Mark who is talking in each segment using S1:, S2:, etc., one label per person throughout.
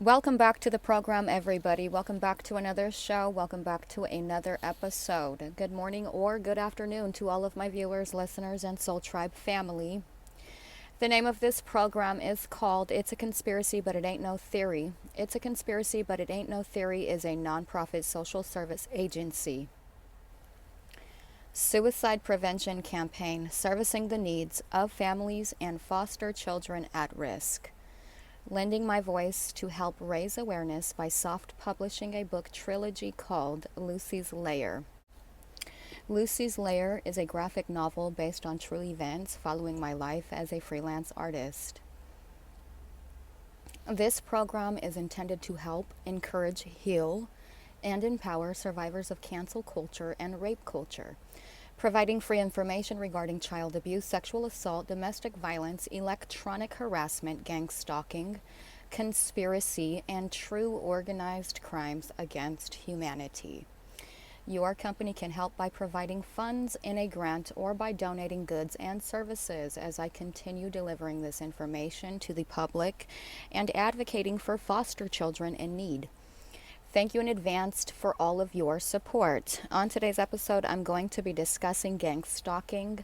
S1: Welcome back to the program, everybody. Welcome back to another show. Welcome back to another episode. Good morning or good afternoon to all of my viewers, listeners, and Soul Tribe family. The name of this program is called It's a Conspiracy, But It Ain't No Theory. It's a Conspiracy, But It Ain't No Theory is a nonprofit social service agency. Suicide prevention campaign servicing the needs of families and foster children at risk. Lending my voice to help raise awareness by soft publishing a book trilogy called Lucy's Lair. Lucy's Lair is a graphic novel based on true events following my life as a freelance artist. This program is intended to help, encourage, heal, and empower survivors of cancel culture and rape culture, providing free information regarding child abuse, sexual assault, domestic violence, electronic harassment, gang stalking, conspiracy, and true organized crimes against humanity. Your company can help by providing funds in a grant or by donating goods and services as I continue delivering this information to the public and advocating for foster children in need. Thank you in advance for all of your support. On today's episode, I'm going to be discussing gang stalking,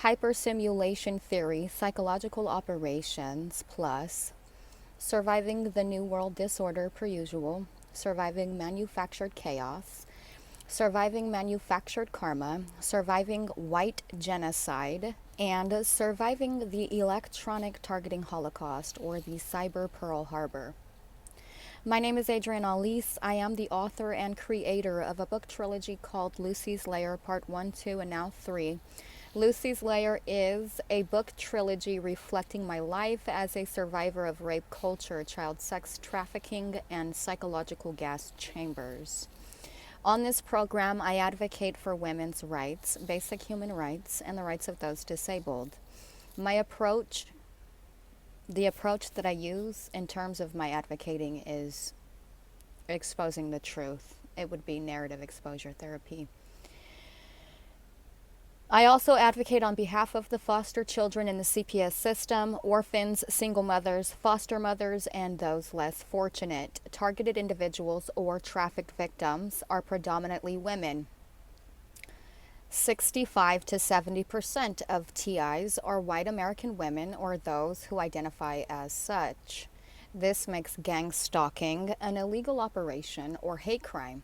S1: hypersimulation theory, psychological operations, plus surviving the New World Disorder per usual, surviving manufactured chaos, surviving manufactured karma, surviving white genocide, and surviving the electronic targeting holocaust or the cyber Pearl Harbor. My name is Adrienne Alese. I am the author and creator of a book trilogy called Lucy's Lair, Part 1, 2, and now 3. Lucy's Lair is a book trilogy reflecting my life as a survivor of rape culture, child sex trafficking, and psychological gas chambers. On this program, I advocate for women's rights, basic human rights, and the rights of those disabled. The approach that I use in terms of my advocating is exposing the truth. It would be narrative exposure therapy. I also advocate on behalf of the foster children in the CPS system, orphans, single mothers, foster mothers, and those less fortunate. Targeted individuals or trafficked victims are predominantly women. 65 to 70% of TIs are white American women or those who identify as such. This makes gang stalking an illegal operation or hate crime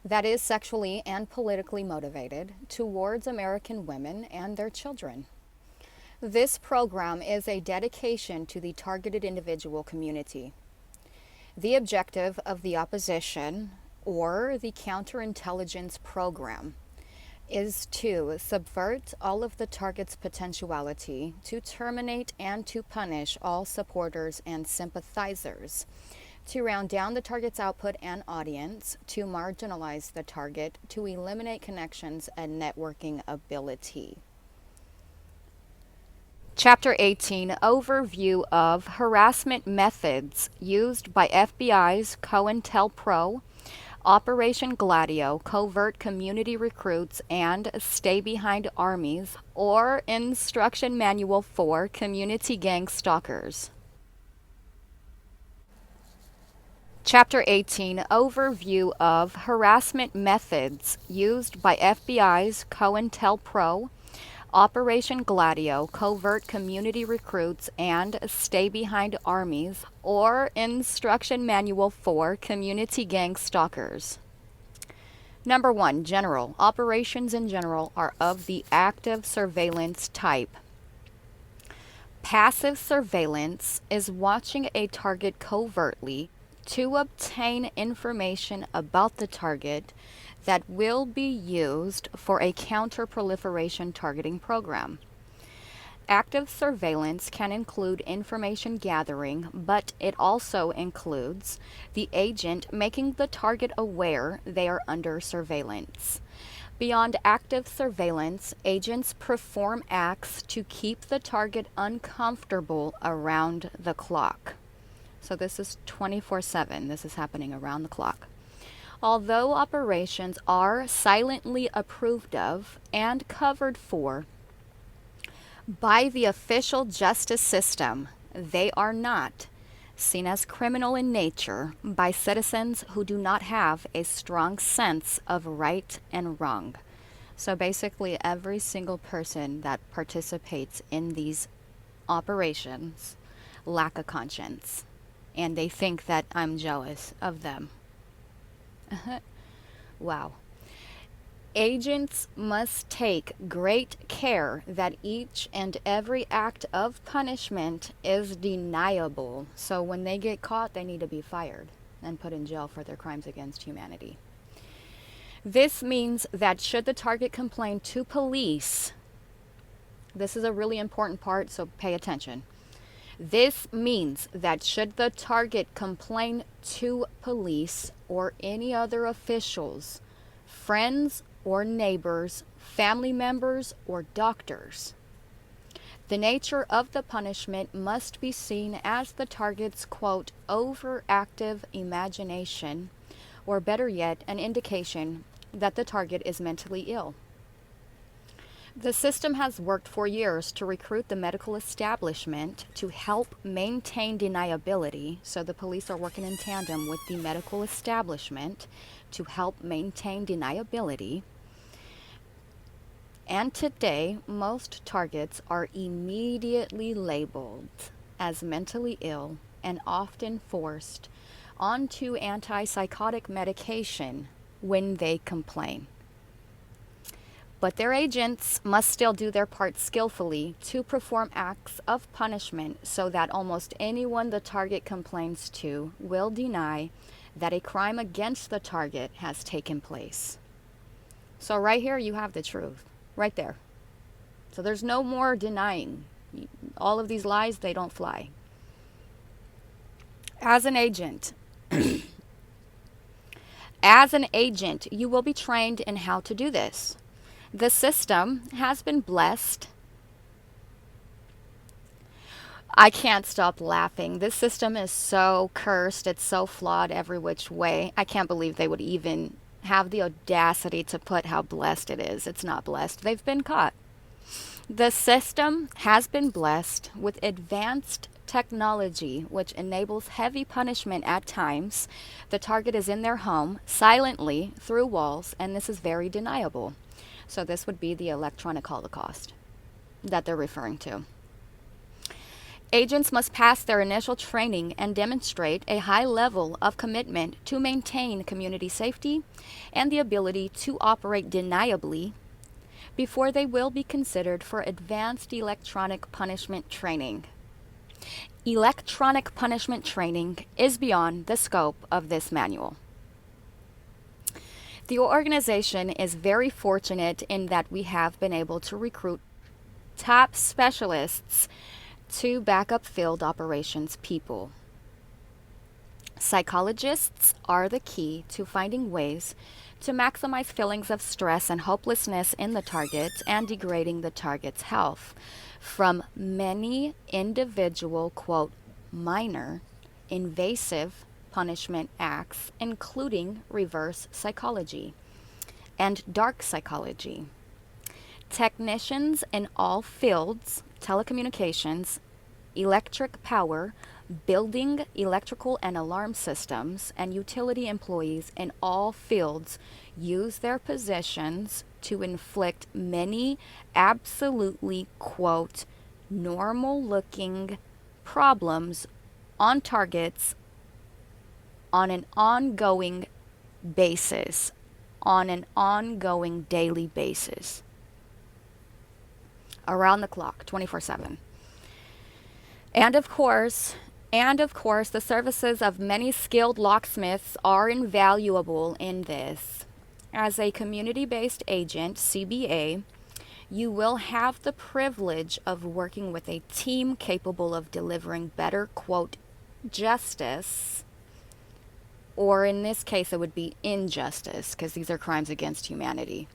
S1: that is sexually and politically motivated towards American women and their children. This program is a dedication to the targeted individual community. The objective of the opposition or the counterintelligence program is to subvert all of the target's potentiality, to terminate and to punish all supporters and sympathizers, to round down the target's output and audience, to marginalize the target, to eliminate connections and networking ability. Chapter 18, Overview of Harassment Methods Used by FBI's COINTELPRO, Operation Gladio, Covert Community Recruits, and Stay Behind Armies, or Instruction Manual for Community Gang Stalkers. Chapter 18, Overview of Harassment Methods Used by FBI's COINTELPRO, Operation Gladio, Covert Community Recruits, and Stay Behind Armies, or Instruction Manual for Community Gang Stalkers. Number 1, general. Operations in general are of the active surveillance type. Passive surveillance is watching a target covertly to obtain information about the target that will be used for a counter-proliferation targeting program. Active surveillance can include information gathering, but it also includes the agent making the target aware they are under surveillance. Beyond active surveillance, agents perform acts to keep the target uncomfortable around the clock. So this is 24/7. This is happening around the clock. Although operations are silently approved of and covered for by the official justice system, they are not seen as criminal in nature by citizens who do not have a strong sense of right and wrong. So basically, every single person that participates in these operations lack a conscience, and they think that I'm jealous of them. Wow. Agents must take great care that each and every act of punishment is deniable. So when they get caught, they need to be fired and put in jail for their crimes against humanity. This means that should the target complain to police, this is a really important part, so pay attention. This means that should the target complain to police or any other officials, friends or neighbors, family members, or doctors, the nature of the punishment must be seen as the target's, quote, overactive imagination, or better yet, an indication that the target is mentally ill. The system has worked for years to recruit the medical establishment to help maintain deniability, so the police are working in tandem with the medical establishment to help maintain deniability. And today, most targets are immediately labeled as mentally ill and often forced onto antipsychotic medication when they complain. But their agents must still do their part skillfully to perform acts of punishment so that almost anyone the target complains to will deny that a crime against the target has taken place. So right here you have the truth, right there. So there's no more denying. All of these lies, they don't fly. As an agent, you will be trained in how to do this. The system has been blessed. I can't stop laughing. This system is so cursed. It's so flawed every which way. I can't believe they would even have the audacity to put how blessed it is. It's not blessed. They've been caught. The system has been blessed with advanced technology, which enables heavy punishment at times. The target is in their home, silently, through walls, and this is very deniable. So this would be the electronic holocaust that they're referring to. Agents must pass their initial training and demonstrate a high level of commitment to maintain community safety and the ability to operate deniably before they will be considered for advanced electronic punishment training. Electronic punishment training is beyond the scope of this manual. The organization is very fortunate in that we have been able to recruit top specialists to back up field operations people. Psychologists are the key to finding ways to maximize feelings of stress and hopelessness in the target and degrading the target's health from many individual, quote, minor, invasive punishment acts, including reverse psychology and dark psychology. Technicians in all fields, telecommunications, electric power, building, electrical and alarm systems, and utility employees in all fields use their positions to inflict many absolutely, quote, normal-looking problems on targets on an ongoing basis, on an ongoing daily basis, around the clock, 24/7. And of course, the services of many skilled locksmiths are invaluable in this. As a community-based agent, CBA, you will have the privilege of working with a team capable of delivering better, quote, justice, or in this case, it would be injustice, because these are crimes against humanity.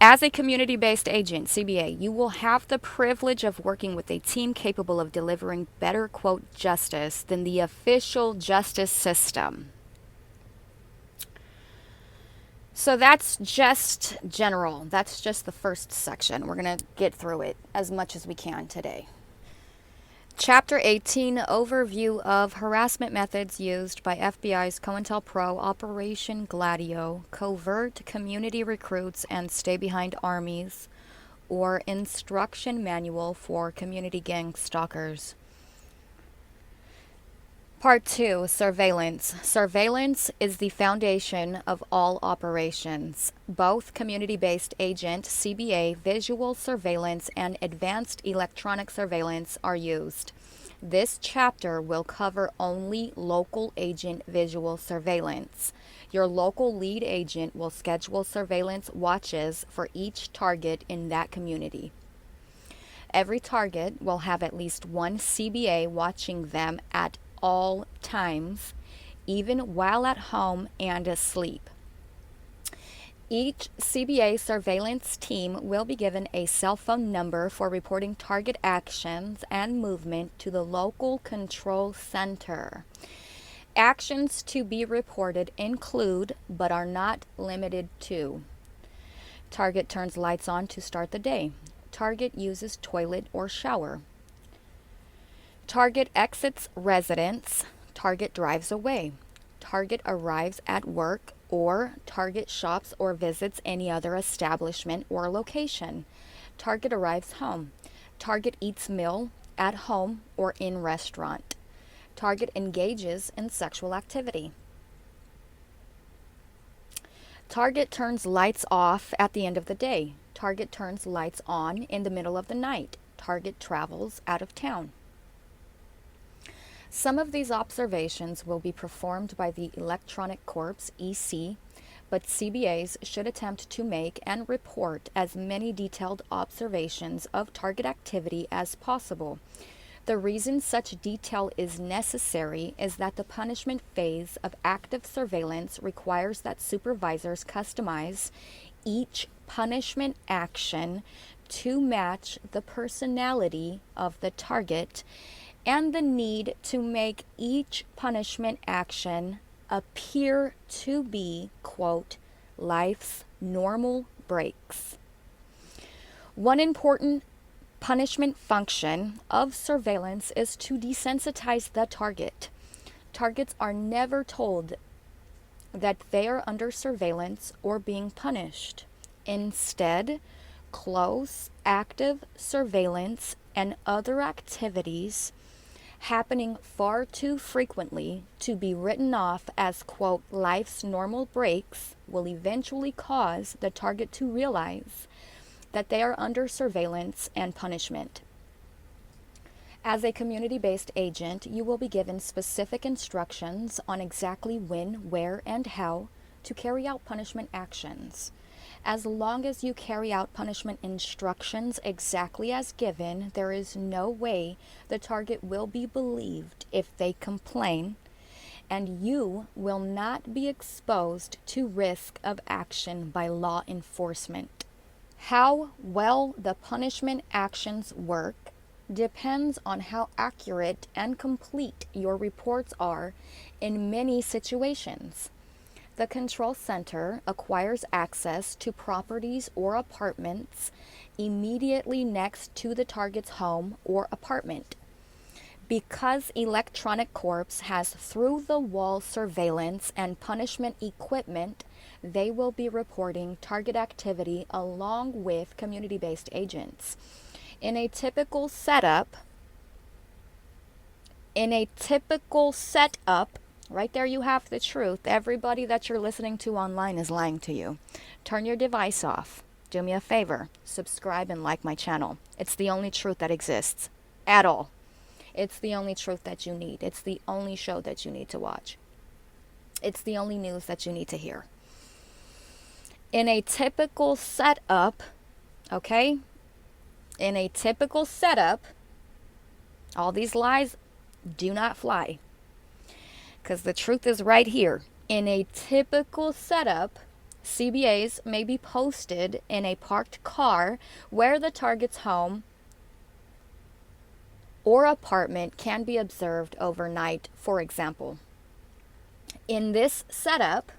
S1: As a community-based agent, CBA, you will have the privilege of working with a team capable of delivering better, quote, justice than the official justice system. So that's just general. That's just the first section. We're going to get through it as much as we can today. Chapter 18, Overview of Harassment Methods Used by FBI's COINTELPRO Operation Gladio, Covert Community Recruits and Stay-Behind Armies, or Instruction Manual for Community Gang Stalkers. Part 2, Surveillance. Surveillance is the foundation of all operations. Both community-based agent, CBA, visual surveillance, and advanced electronic surveillance are used. This chapter will cover only local agent visual surveillance. Your local lead agent will schedule surveillance watches for each target in that community. Every target will have at least one CBA watching them at all times, even while at home and asleep. Each CBA surveillance team will be given a cell phone number for reporting target actions and movement to the local control center. Actions to be reported include, but are not limited to: target turns lights on to start the day. Target uses toilet or shower. Target exits residence. Target drives away. Target arrives at work, or target shops or visits any other establishment or location. Target arrives home. Target eats meal at home or in restaurant. Target engages in sexual activity. Target turns lights off at the end of the day. Target turns lights on in the middle of the night. Target travels out of town. Some of these observations will be performed by the Electronic Corps, EC, but CBAs should attempt to make and report as many detailed observations of target activity as possible. The reason such detail is necessary is that the punishment phase of active surveillance requires that supervisors customize each punishment action to match the personality of the target and the need to make each punishment action appear to be, quote, life's normal breaks. One important punishment function of surveillance is to desensitize the target. Targets are never told that they are under surveillance or being punished. Instead, close, active surveillance and other activities happening far too frequently to be written off as, quote, life's normal breaks will eventually cause the target to realize that they are under surveillance and punishment. As a community-based agent, you will be given specific instructions on exactly when, where, and how to carry out punishment actions. As long as you carry out punishment instructions exactly as given, there is no way the target will be believed if they complain, and you will not be exposed to risk of action by law enforcement. How well the punishment actions work depends on how accurate and complete your reports are in many situations. The control center acquires access to properties or apartments immediately next to the target's home or apartment. Because Electronic Corps has through-the-wall surveillance and punishment equipment, they will be reporting target activity along with community-based agents. In a typical setup, right there you have the truth. Everybody that you're listening to online is lying to you. Turn your device off. Do me a favor. Subscribe and like my channel. It's the only truth that exists. At all. It's the only truth that you need. It's the only show that you need to watch. It's the only news that you need to hear. In a typical setup, okay? In a typical setup, all these lies do not fly. Because the truth is right here. In a typical setup, CBAs may be posted in a parked car where the target's home or apartment can be observed overnight, for example. In this setup,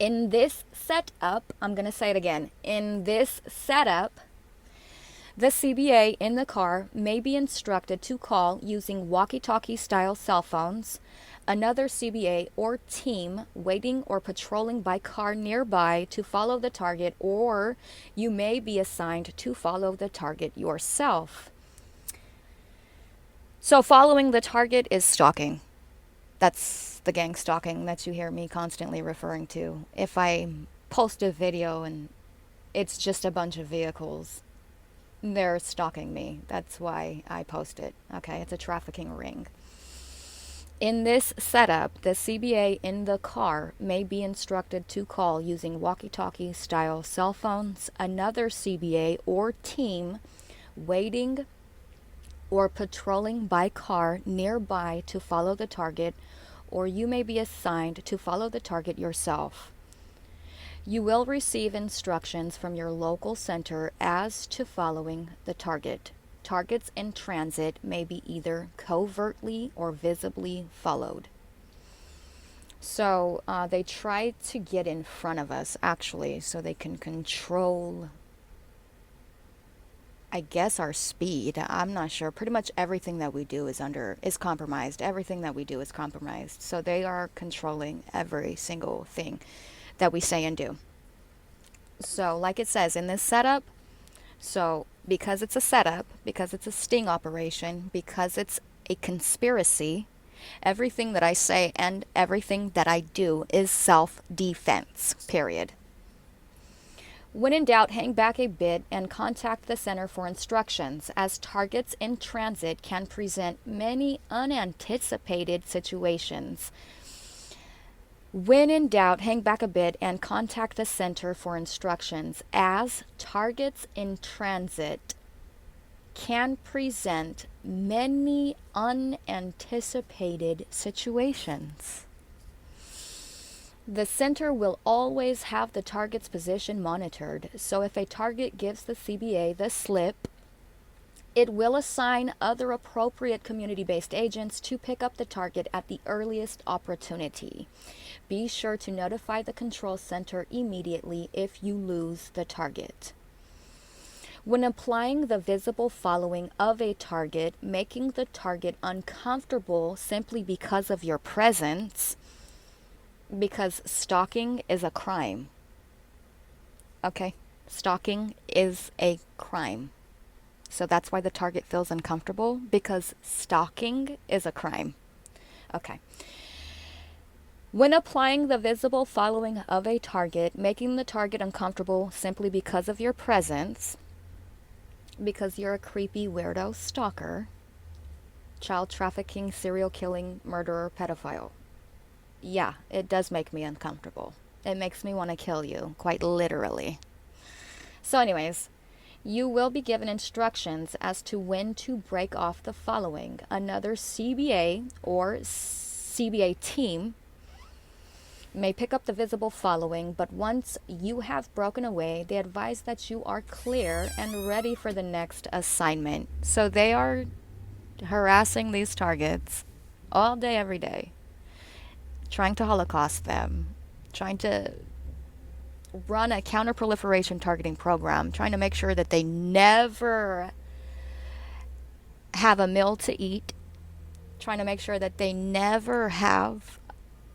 S1: I'm going to say it again. In this setup, The CBA in the car may be instructed to call using walkie-talkie style cell phones, another CBA or team waiting or patrolling by car nearby to follow the target, or you may be assigned to follow the target yourself. So following the target is stalking. That's the gang stalking that you hear me constantly referring to. If I post a video and it's just a bunch of vehicles, they're stalking me. That's why I post it. Okay, it's a trafficking ring. In this setup, the CBA in the car may be instructed to call using walkie-talkie style cell phones, another CBA or team waiting or patrolling by car nearby to follow the target, or you may be assigned to follow the target yourself. You will receive instructions from your local center as to following the target. Targets in transit may be either covertly or visibly followed. So they try to get in front of us, actually, so they can control, I guess, our speed. I'm not sure. Pretty much everything that we do is compromised. Everything that we do is compromised. So they are controlling every single thing that we say and do. So like it says in this setup, so because it's a setup, because it's a sting operation, because it's a conspiracy, everything that I say and everything that I do is self-defense, period. When in doubt, hang back a bit and contact the center for instructions, as targets in transit can present many unanticipated situations. When in doubt, hang back a bit and contact the center for instructions, as targets in transit can present many unanticipated situations. The center will always have the target's position monitored, so if a target gives the CBA the slip, it will assign other appropriate community-based agents to pick up the target at the earliest opportunity. Be sure to notify the control center immediately if you lose the target. When applying the visible following of a target, making the target uncomfortable simply because of your presence, because stalking is a crime. Okay? Stalking is a crime. So that's why the target feels uncomfortable, because stalking is a crime. Okay. When applying the visible following of a target, making the target uncomfortable simply because of your presence, because you're a creepy weirdo stalker, child trafficking, serial killing, murderer, pedophile. Yeah, it does make me uncomfortable. It makes me want to kill you, quite literally. So anyways, you will be given instructions as to when to break off the following. Another CBA or CBA team may pick up the visible following, but once you have broken away, they advise that you are clear and ready for the next assignment. So they are harassing these targets all day, every day, trying to holocaust them, trying to run a counter-proliferation targeting program, trying to make sure that they never have a meal to eat, trying to make sure that they never have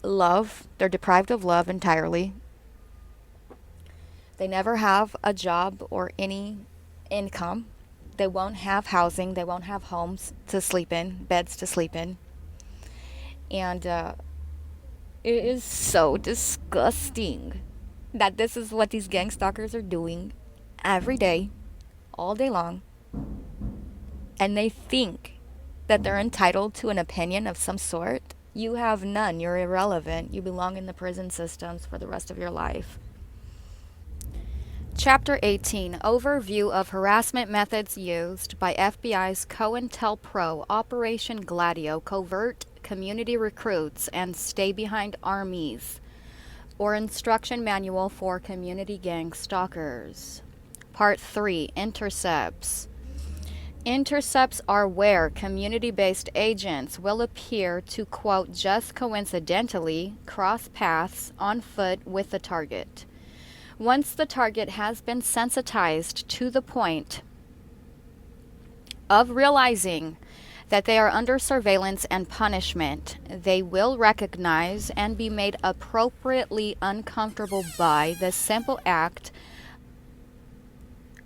S1: love. They're deprived of love entirely. They never have a job or any income. They won't have housing. They won't have homes to sleep in, beds to sleep in. And it is so disgusting that this is what these gang stalkers are doing every day, all day long. And they think that they're entitled to an opinion of some sort. You have none. You're irrelevant. You belong in the prison systems for the rest of your life. Chapter 18, Overview of Harassment Methods Used by FBI's COINTELPRO, Operation Gladio, Covert Community Recruits, and Stay Behind Armies, or Instruction Manual for Community Gang Stalkers. Part 3, Intercepts. Intercepts are where community-based agents will appear to, quote, just coincidentally cross paths on foot with the target. Once the target has been sensitized to the point of realizing that they are under surveillance and punishment, they will recognize and be made appropriately uncomfortable by the simple act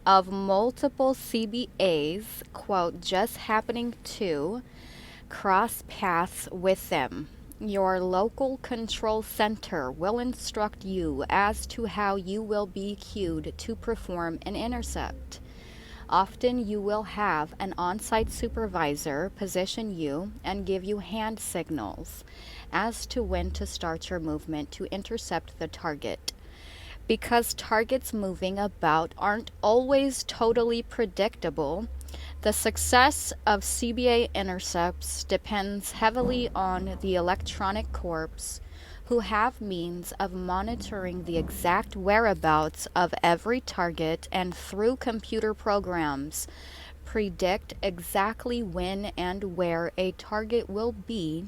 S1: of multiple CBAs, quote, just happening to cross paths with them. Your local control center will instruct you as to how you will be cued to perform an intercept. Often you will have an on-site supervisor position you and give you hand signals as to when to start your movement to intercept the target. Because targets moving about aren't always totally predictable, the success of CBA intercepts depends heavily on the electronic corps, who have means of monitoring the exact whereabouts of every target and through computer programs predict exactly when and where a target will be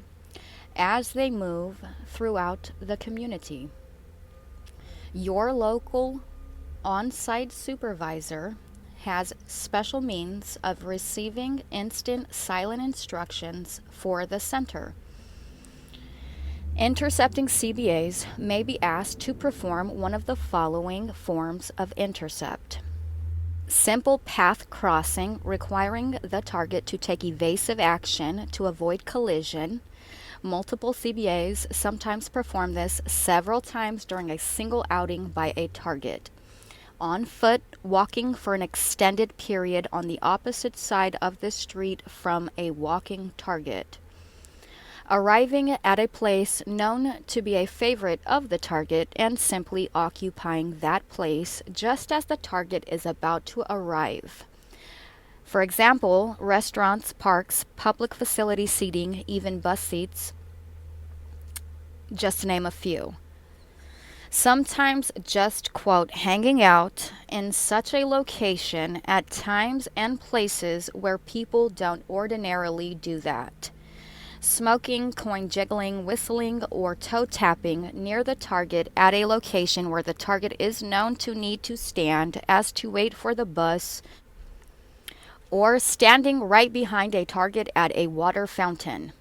S1: as they move throughout the community. Your local on-site supervisor has special means of receiving instant silent instructions for the center. Intercepting CBAs may be asked to perform one of the following forms of intercept. Simple path crossing requiring the target to take evasive action to avoid collision. Multiple CBAs sometimes perform this several times during a single outing by a target. On foot, walking for an extended period on the opposite side of the street from a walking target. Arriving at a place known to be a favorite of the target and simply occupying that place just as the target is about to arrive. For example, restaurants, parks, public facility seating, even bus seats, just to name a few. Sometimes just, quote, hanging out in such a location at times and places where people don't ordinarily do that. Smoking, coin jiggling, whistling, or toe tapping near the target at a location where the target is known to need to stand as to wait for the bus, or standing right behind a target at a water fountain.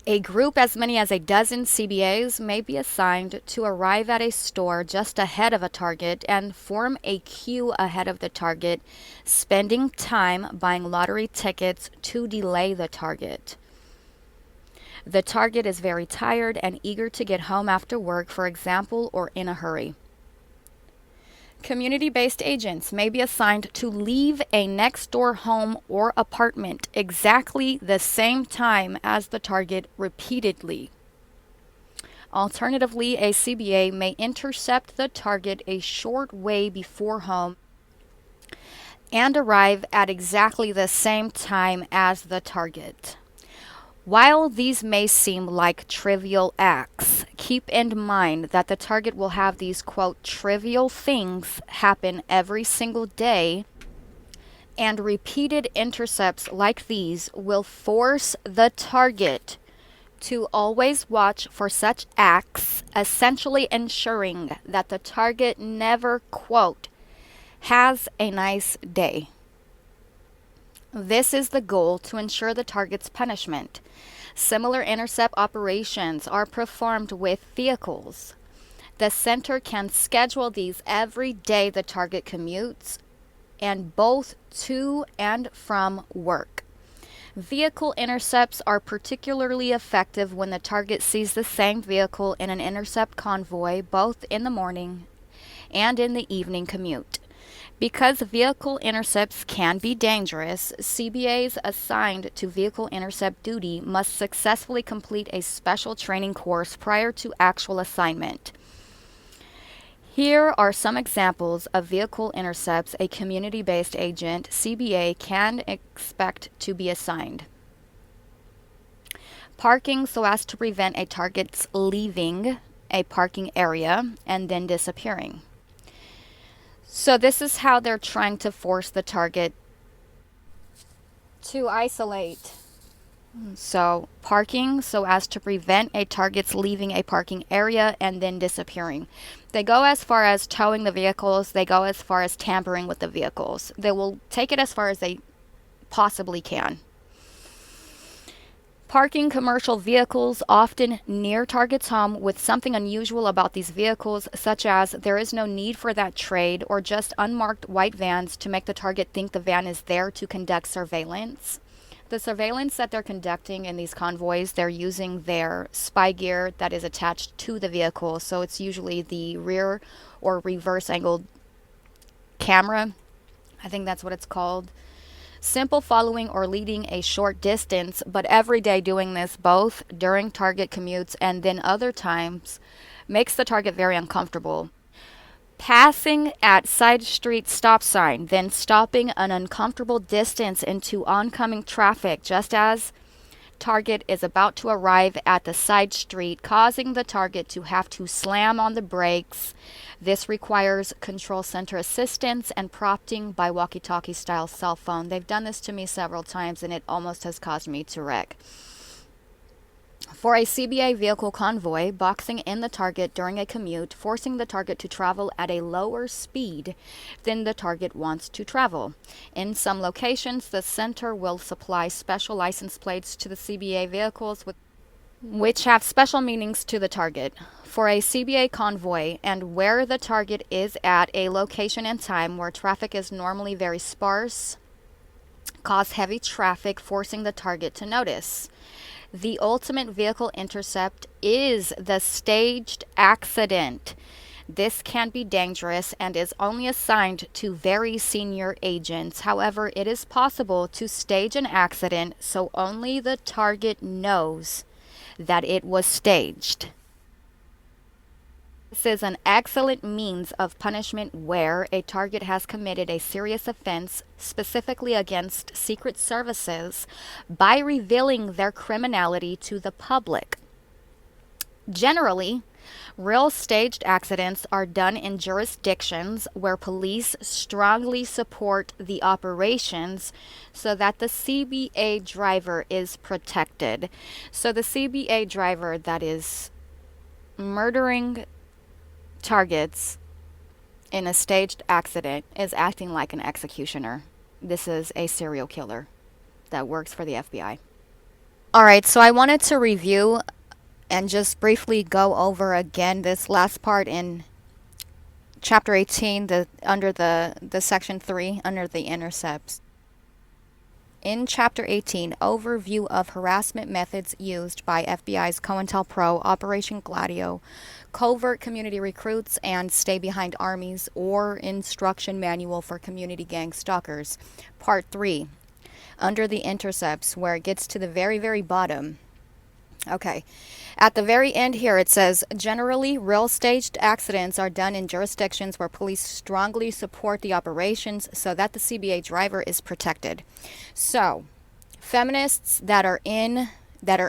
S1: A group as many as a dozen CBAs may be assigned to arrive at a store just ahead of a target and form a queue ahead of the target, spending time buying lottery tickets to delay the target. The target is very tired and eager to get home after work, for example, or in a hurry. Community-based agents may be assigned to leave a next-door home or apartment exactly the same time as the target repeatedly. Alternatively, a CBA may intercept the target a short way before home and arrive at exactly the same time as the target. While these may seem like trivial acts, keep in mind that the target will have these, quote, trivial things happen every single day, and repeated intercepts like these will force the target to always watch for such acts, essentially ensuring that the target never, quote, has a nice day. This is the goal to ensure the target's punishment. Similar intercept operations are performed with vehicles. The center can schedule these every day the target commutes, and both to and from work. Vehicle intercepts are particularly effective when the target sees the same vehicle in an intercept convoy both in the morning and in the evening commute. Because vehicle intercepts can be dangerous, CBAs assigned to vehicle intercept duty must successfully complete a special training course prior to actual assignment. Here are some examples of vehicle intercepts a community-based agent, CBA, can expect to be assigned. Parking so as to prevent a target's leaving a parking area and then disappearing. So this is how they're trying to force the target to isolate. So parking so as to prevent a target's leaving a parking area and then disappearing. They go as far as towing the vehicles. They go as far as tampering with the vehicles. They will take it as far as they possibly can. Parking commercial vehicles often near target's home with something unusual about these vehicles, such as there is no need for that trade or just unmarked white vans to make the target think the van is there to conduct surveillance. The surveillance that they're conducting in these convoys, they're using their spy gear that is attached to the vehicle. So it's usually the rear or reverse angled camera. I think that's what it's called. Simple following or leading a short distance, but every day doing this both during target commutes and then other times makes the target very uncomfortable. Passing at side street stop sign, then stopping an uncomfortable distance into oncoming traffic just as target is about to arrive at the side street, causing the target to have to slam on the brakes. This requires control center assistance and prompting by walkie-talkie style cell phone. They've done this to me several times and it almost has caused me to wreck. For a CBA vehicle convoy, boxing in the target during a commute, forcing the target to travel at a lower speed than the target wants to travel. In some locations, the center will supply special license plates to the CBA vehicles which have special meanings to the target. For a CBA convoy and where the target is at a location and time where traffic is normally very sparse, cause heavy traffic, forcing the target to notice. The ultimate vehicle intercept is the staged accident. This can be dangerous and is only assigned to very senior agents. However, it is possible to stage an accident so only the target knows that it was staged. This is an excellent means of punishment where a target has committed a serious offense, specifically against secret services, by revealing their criminality to the public. Generally, real staged accidents are done in jurisdictions where police strongly support the operations so that the CBA driver is protected. So the CBA driver that is murdering targets in a staged accident is acting like an executioner. This is a serial killer that works for the FBI. All right, so I wanted to review and just briefly go over again this last part in chapter 18, under the section 3, under the intercepts. In Chapter 18, overview of harassment methods used by FBI's COINTELPRO, Operation Gladio, covert community recruits, and stay behind armies, or instruction manual for community gang stalkers. Part 3, under the intercepts, where it gets to the very, very bottom. Okay, at the very end here it says, generally, real staged accidents are done in jurisdictions where police strongly support the operations so that the CBA driver is protected. So, feminists that are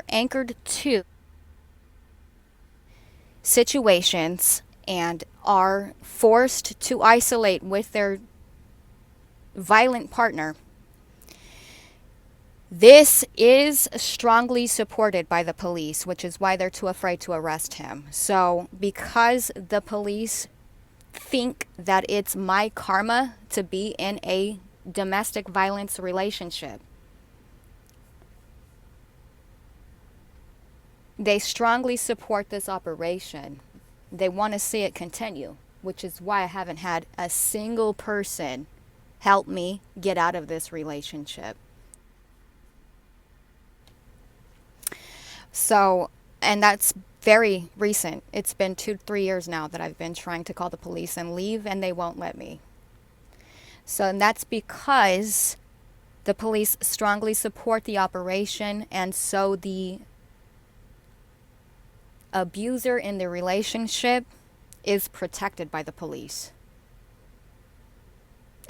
S1: anchored to situations and are forced to isolate with their violent partner, this is strongly supported by the police, which is why they're too afraid to arrest him. So because the police think that it's my karma to be in a domestic violence relationship, they strongly support this operation. They want to see it continue, which is why I haven't had a single person help me get out of this relationship. So, and that's very recent. It's been 2-3 years now that I've been trying to call the police and leave, and they won't let me. So, and that's because the police strongly support the operation, and so the abuser in the relationship is protected by the police.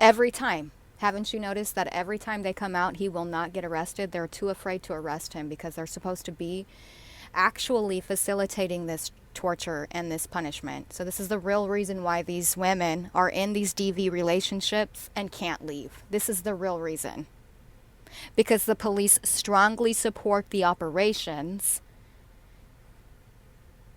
S1: Every time. Haven't you noticed that every time they come out, he will not get arrested? They're too afraid to arrest him because they're supposed to be actually facilitating this torture and this punishment. So this is the real reason why these women are in these DV relationships and can't leave. This is the real reason. Because the police strongly support the operations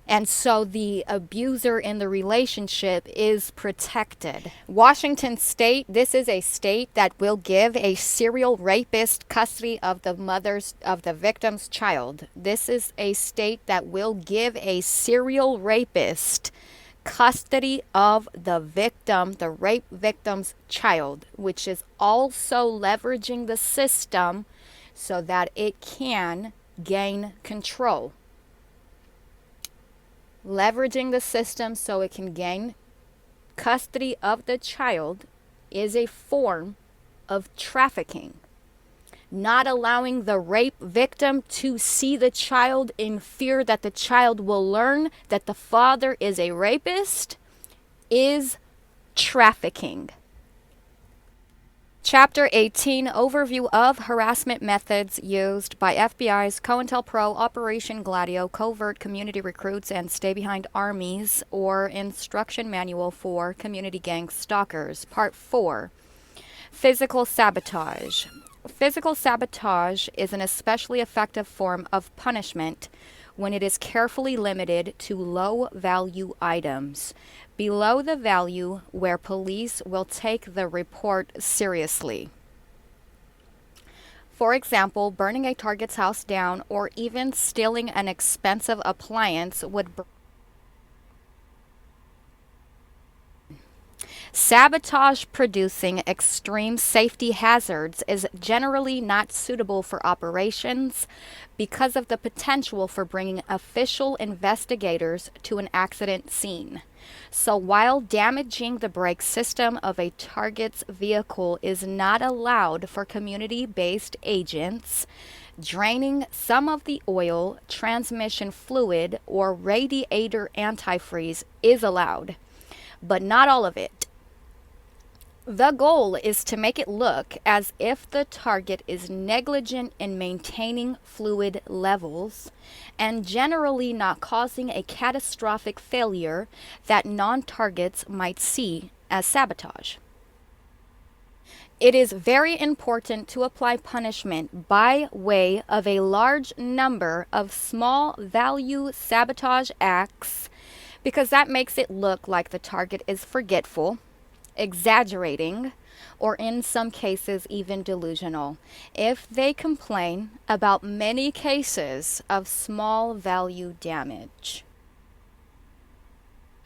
S1: And so the abuser in the relationship is protected. Washington State, this is a state that will give a serial rapist custody of the victim's child. This is a state that will give a serial rapist custody of the victim, the rape victim's child, which is also leveraging the system so that it can gain control. Leveraging the system so it can gain custody of the child is a form of trafficking. Not allowing the rape victim to see the child in fear that the child will learn that the father is a rapist is trafficking. Chapter 18, Overview of Harassment Methods Used by FBI's COINTELPRO, Operation Gladio, Covert Community Recruits, and Stay Behind Armies, or Instruction Manual for Community Gang Stalkers. Part 4, Physical Sabotage. Physical sabotage is an especially effective form of punishment when it is carefully limited to low-value items, below the value where police will take the report seriously. For example, burning a target's house down or even stealing an expensive appliance would Sabotage producing extreme safety hazards is generally not suitable for operations because of the potential for bringing official investigators to an accident scene. So while damaging the brake system of a target's vehicle is not allowed for community-based agents, draining some of the oil, transmission fluid, or radiator antifreeze is allowed, but not all of it. The goal is to make it look as if the target is negligent in maintaining fluid levels and generally not causing a catastrophic failure that non-targets might see as sabotage. It is very important to apply punishment by way of a large number of small value sabotage acts because that makes it look like the target is forgetful, exaggerating, or in some cases even delusional, if they complain about many cases of small value damage.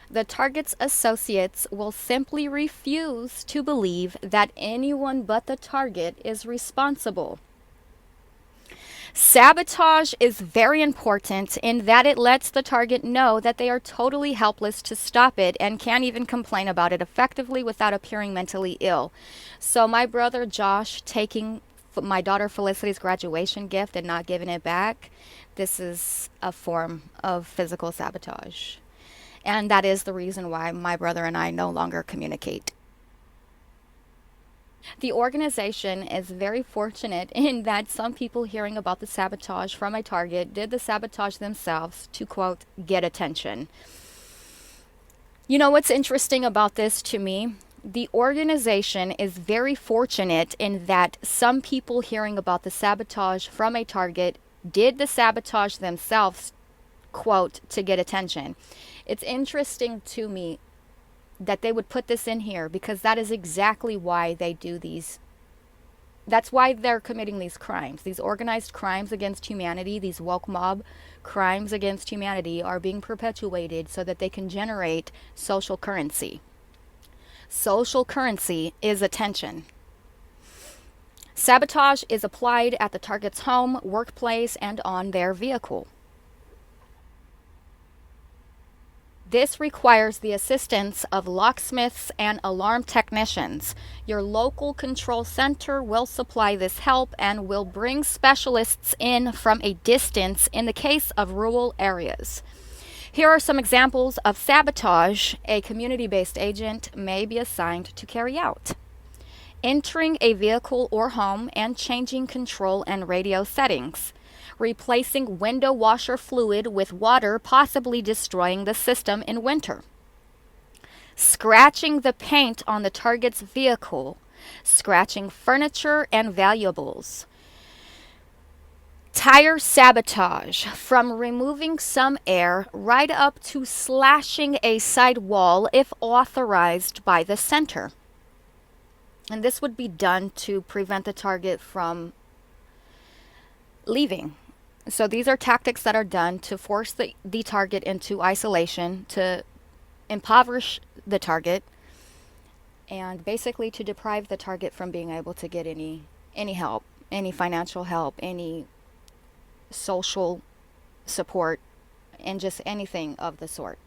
S1: The target's associates will simply refuse to believe that anyone but the target is responsible. Sabotage is very important in that it lets the target know that they are totally helpless to stop it and can't even complain about it effectively without appearing mentally ill. So my brother Josh taking my daughter Felicity's graduation gift and not giving it back, this is a form of physical sabotage. And that is the reason why my brother and I no longer communicate. The organization is very fortunate in that some people hearing about the sabotage from a target did the sabotage themselves to, quote, get attention. You know what's interesting about this to me? The organization is very fortunate in that some people hearing about the sabotage from a target did the sabotage themselves, quote, to get attention. It's interesting to me that they would put this in here because that is exactly why they do these. That's why they're committing these crimes. These organized crimes against humanity, these woke mob crimes against humanity are being perpetuated so that they can generate social currency. Social currency is attention. Sabotage is applied at the target's home, workplace, and on their vehicle. This requires the assistance of locksmiths and alarm technicians. Your local control center will supply this help and will bring specialists in from a distance in the case of rural areas. Here are some examples of sabotage a community-based agent may be assigned to carry out. Entering a vehicle or home and changing control and radio settings. Replacing window washer fluid with water, possibly destroying the system in winter. Scratching the paint on the target's vehicle. Scratching furniture and valuables. Tire sabotage, from removing some air right up to slashing a side wall if authorized by the center. And this would be done to prevent the target from leaving. So these are tactics that are done to force the target into isolation, to impoverish the target, and basically to deprive the target from being able to get any help, any financial help, any social support, and just anything of the sort.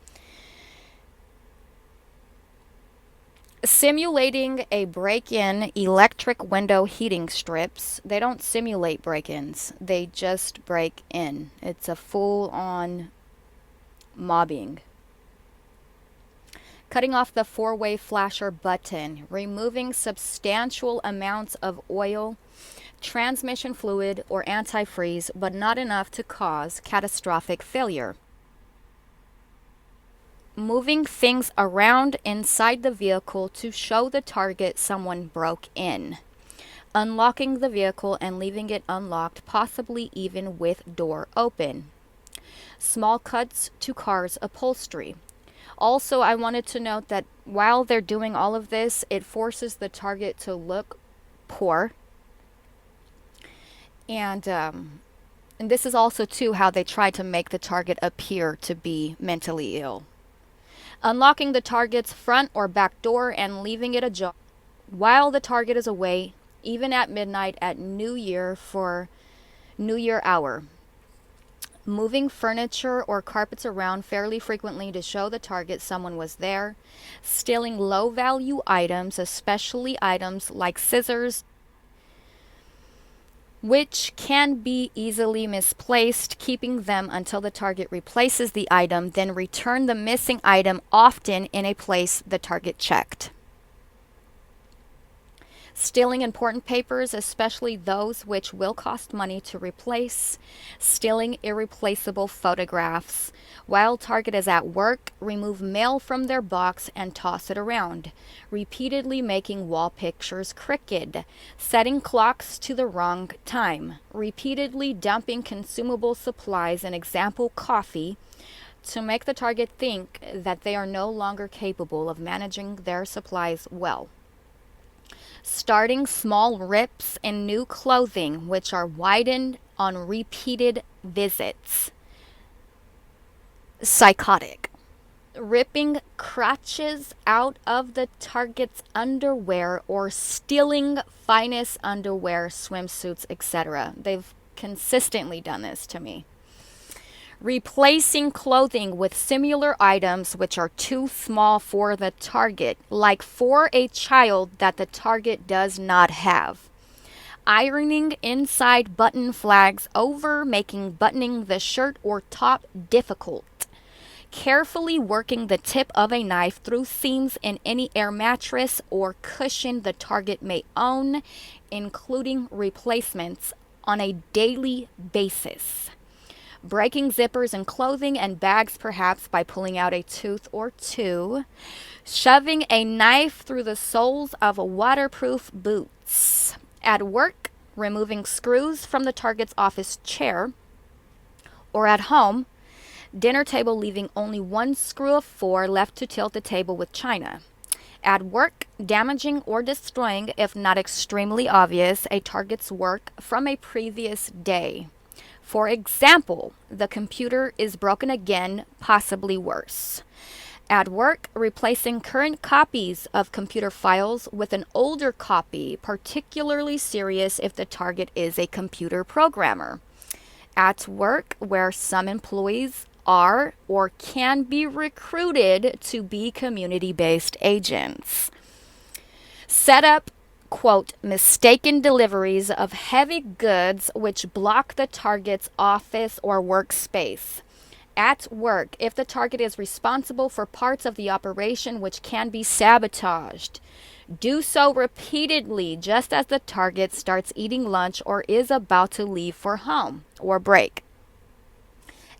S1: Simulating a break-in electric window heating strips. They don't simulate break-ins. They just break in. It's a full-on mobbing. Cutting off the four-way flasher button. Removing substantial amounts of oil, transmission fluid, or antifreeze, but not enough to cause catastrophic failure. Moving things around inside the vehicle to show the target someone broke in. Unlocking the vehicle and leaving it unlocked, possibly even with door open. Small cuts to car's upholstery. Also, I wanted to note that while they're doing all of this, it forces the target to look poor. And this is also, too, how they try to make the target appear to be mentally ill. Unlocking the target's front or back door and leaving it ajar while the target is away, even at midnight at New Year for New Year hour. Moving furniture or carpets around fairly frequently to show the target someone was there. Stealing low-value items, especially items like scissors, which can be easily misplaced, keeping them until the target replaces the item, then return the missing item, often in a place the target checked. Stealing important papers, especially those which will cost money to replace. Stealing irreplaceable photographs. While target is at work, remove mail from their box and toss it around. Repeatedly making wall pictures crooked. Setting clocks to the wrong time. Repeatedly dumping consumable supplies, an example coffee, to make the target think that they are no longer capable of managing their supplies well. Starting small rips in new clothing, which are widened on repeated visits. Psychotic. Ripping crotches out of the target's underwear or stealing finest underwear, swimsuits, etc. They've consistently done this to me. Replacing clothing with similar items which are too small for the target, like for a child that the target does not have. Ironing inside button flags over, making buttoning the shirt or top difficult. Carefully working the tip of a knife through seams in any air mattress or cushion the target may own, including replacements on a daily basis. Breaking zippers in clothing and bags, perhaps by pulling out a tooth or two. Shoving a knife through the soles of waterproof boots. At work, removing screws from the target's office chair. Or at home, dinner table leaving only one screw of 4 left to tilt the table with china. At work, damaging or destroying, if not extremely obvious, a target's work from a previous day. For example, the computer is broken again, possibly worse. At work, replacing current copies of computer files with an older copy, particularly serious if the target is a computer programmer. At work, where some employees are or can be recruited to be community-based agents. Set up, quote, mistaken deliveries of heavy goods which block the target's office or workspace. At work, if the target is responsible for parts of the operation which can be sabotaged, do so repeatedly just as the target starts eating lunch or is about to leave for home or break.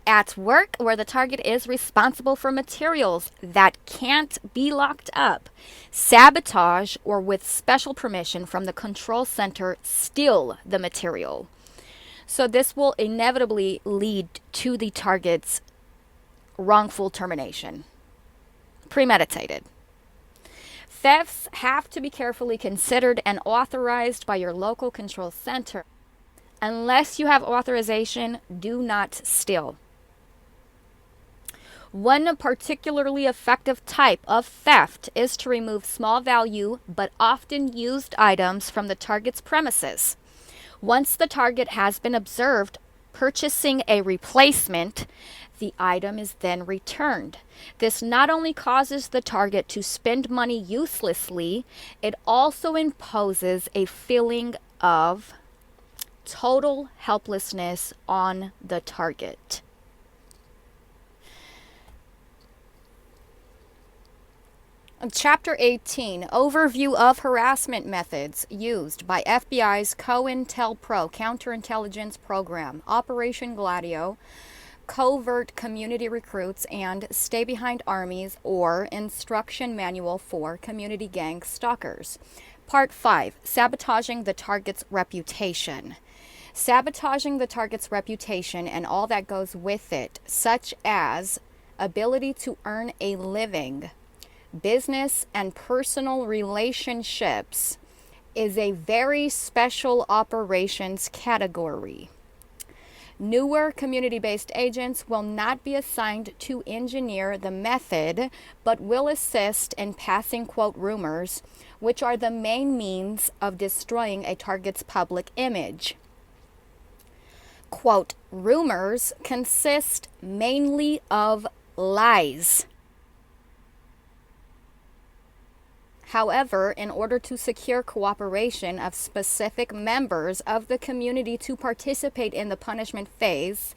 S1: At work, where the target is responsible for materials that can't be locked up, sabotage or with special permission from the control center, steal the material. So this will inevitably lead to the target's wrongful termination, premeditated. Thefts have to be carefully considered and authorized by your local control center. Unless you have authorization, do not steal. One particularly effective type of theft is to remove small value but often used items from the target's premises. Once the target has been observed purchasing a replacement, the item is then returned. This not only causes the target to spend money uselessly, it also imposes a feeling of total helplessness on the target. Chapter 18, Overview of Harassment Methods Used by FBI's COINTELPRO Counterintelligence Program, Operation Gladio, Covert Community Recruits, and Stay Behind Armies, or Instruction Manual for Community Gang Stalkers. Part 5, Sabotaging the Target's Reputation. Sabotaging the target's reputation and all that goes with it, such as ability to earn a living, business and personal relationships, is a very special operations category. Newer community-based agents will not be assigned to engineer the method, but will assist in passing, quote, rumors, which are the main means of destroying a target's public image. Quote, rumors consist mainly of lies. However, in order to secure cooperation of specific members of the community to participate in the punishment phase,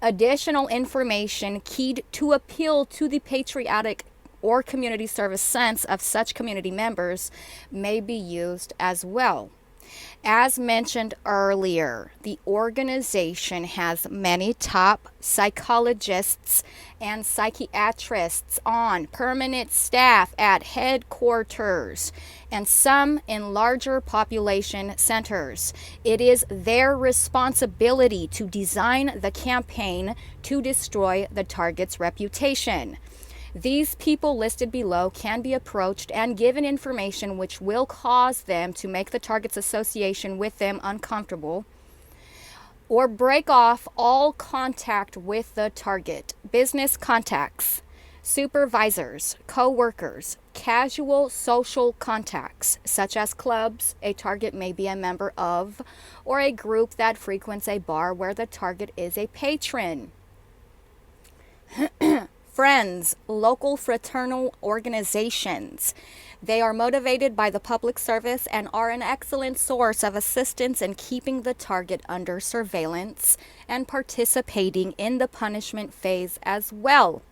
S1: additional information keyed to appeal to the patriotic or community service sense of such community members may be used as well. As mentioned earlier, the organization has many top psychologists and psychiatrists on permanent staff at headquarters and some in larger population centers. It is their responsibility to design the campaign to destroy the target's reputation. These people listed below can be approached and given information which will cause them to make the target's association with them uncomfortable or break off all contact with the target. Business contacts, supervisors, co-workers, casual social contacts, such as clubs a target may be a member of, or a group that frequents a bar where the target is a patron. Friends, local fraternal organizations. They are motivated by the public service and are an excellent source of assistance in keeping the target under surveillance and participating in the punishment phase as well.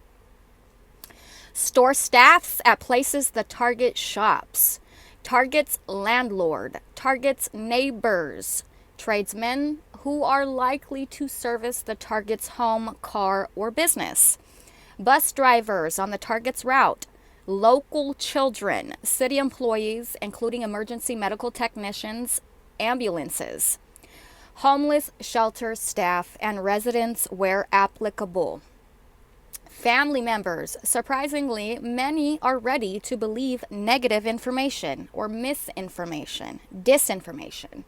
S1: Store staffs at places the target shops. Target's landlord. Target's neighbors. Tradesmen who are likely to service the target's home, car, or business. Bus drivers on the target's route, local children, city employees, including emergency medical technicians, ambulances, homeless shelter staff, and residents where applicable. Family members. Surprisingly, many are ready to believe negative information or misinformation, disinformation.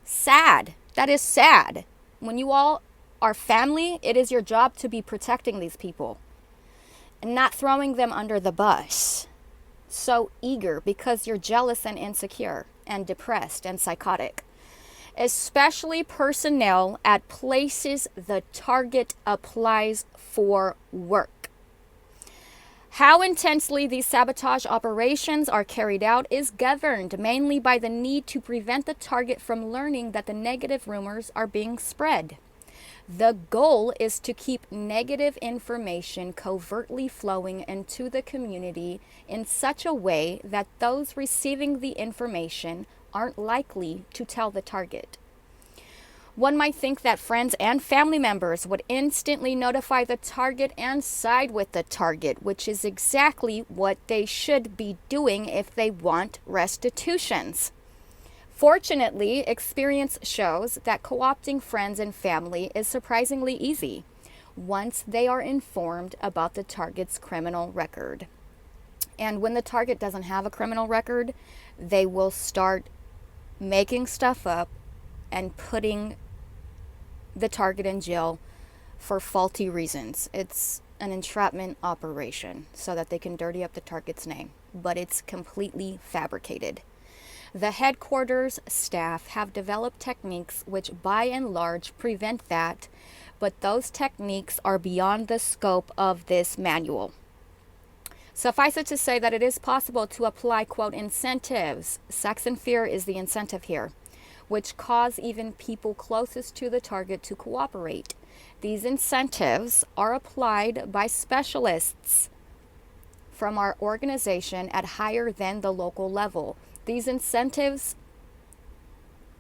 S1: Sad. That is sad. When you all are family, it is your job to be protecting these people and not throwing them under the bus. So eager because you're jealous and insecure and depressed and psychotic. Especially personnel at places the target applies for work. How intensely these sabotage operations are carried out is governed mainly by the need to prevent the target from learning that the negative rumors are being spread. The goal is to keep negative information covertly flowing into the community in such a way that those receiving the information aren't likely to tell the target. One might think that friends and family members would instantly notify the target and side with the target, which is exactly what they should be doing if they want restitutions. Fortunately, experience shows that co-opting friends and family is surprisingly easy once they are informed about the target's criminal record. And when the target doesn't have a criminal record, they will start making stuff up and putting the target in jail for faulty reasons. It's an entrapment operation so that they can dirty up the target's name, but it's completely fabricated. The headquarters staff have developed techniques which by and large prevent that, but those techniques are beyond the scope of this manual. Suffice it to say that it is possible to apply, quote, incentives. Sex and fear is the incentive here, which cause even people closest to the target to cooperate. These incentives are applied by specialists from our organization at higher than the local level. These incentives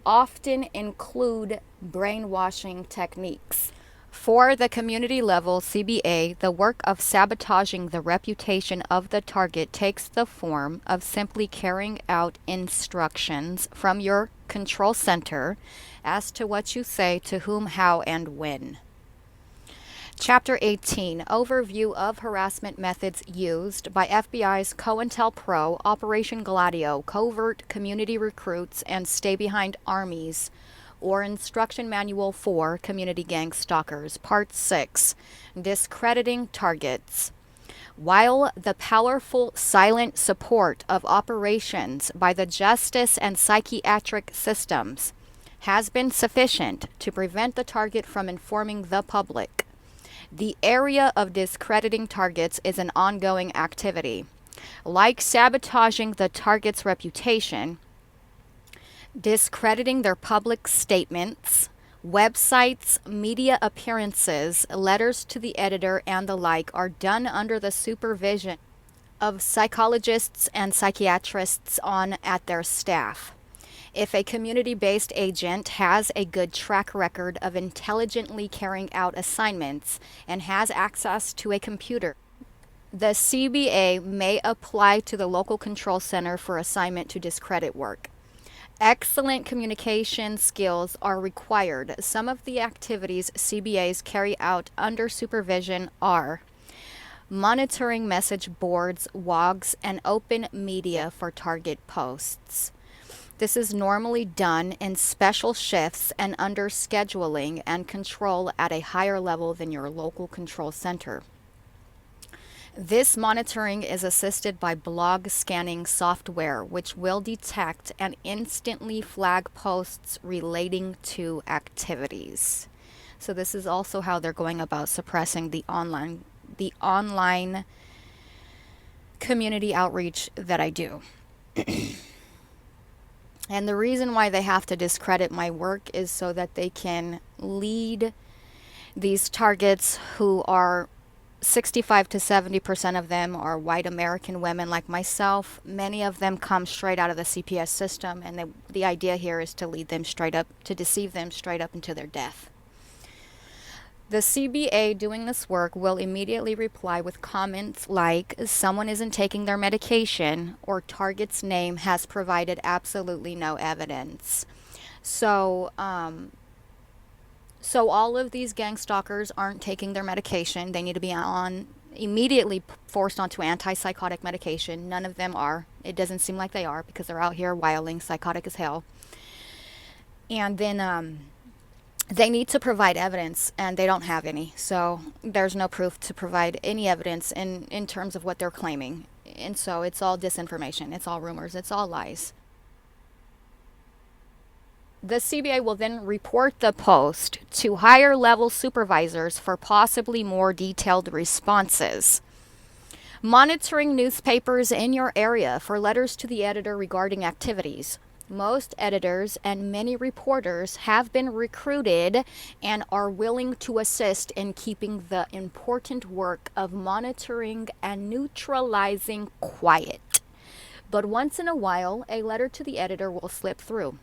S1: often include brainwashing techniques. For the community level CBA, the work of sabotaging the reputation of the target takes the form of simply carrying out instructions from your control center as to what you say to whom, how, and when. Chapter 18, Overview of Harassment Methods Used by FBI's COINTELPRO, Operation Gladio, Covert Community Recruits, and Stay Behind Armies, or Instruction Manual for Community Gang Stalkers, Part 6, Discrediting Targets. While the powerful silent support of operations by the justice and psychiatric systems has been sufficient to prevent the target from informing the public, the area of discrediting targets is an ongoing activity. Like sabotaging the target's reputation, discrediting their public statements, websites, media appearances, letters to the editor, and the like are done under the supervision of psychologists and psychiatrists at their staff. If a community-based agent has a good track record of intelligently carrying out assignments and has access to a computer, the CBA may apply to the local control center for assignment to discredit work. Excellent communication skills are required. Some of the activities CBAs carry out under supervision are monitoring message boards, WOGs, and open media for target posts. This is normally done in special shifts and under scheduling and control at a higher level than your local control center. This monitoring is assisted by blog scanning software, which will detect and instantly flag posts relating to activities. So this is also how they're going about suppressing the online community outreach that I do. And the reason why they have to discredit my work is so that they can lead these targets, who are 65 to 70% of them are white American women like myself. Many of them come straight out of the CPS system, and the idea here is to lead them straight up, to deceive them straight up into their death. The CBA doing this work will immediately reply with comments like, someone isn't taking their medication, or target's name has provided absolutely no evidence. So all of these gang stalkers aren't taking their medication. They need to be immediately forced onto antipsychotic medication. None of them are. It doesn't seem like they are, because they're out here wilding, psychotic as hell. And then they need to provide evidence, and they don't have any. So there's no proof to provide any evidence in terms of what they're claiming. And so it's all disinformation. It's all rumors. It's all lies. The CBA will then report the post to higher level supervisors for possibly more detailed responses. Monitoring newspapers in your area for letters to the editor regarding activities. Most editors and many reporters have been recruited and are willing to assist in keeping the important work of monitoring and neutralizing quiet. But once in a while, a letter to the editor will slip through.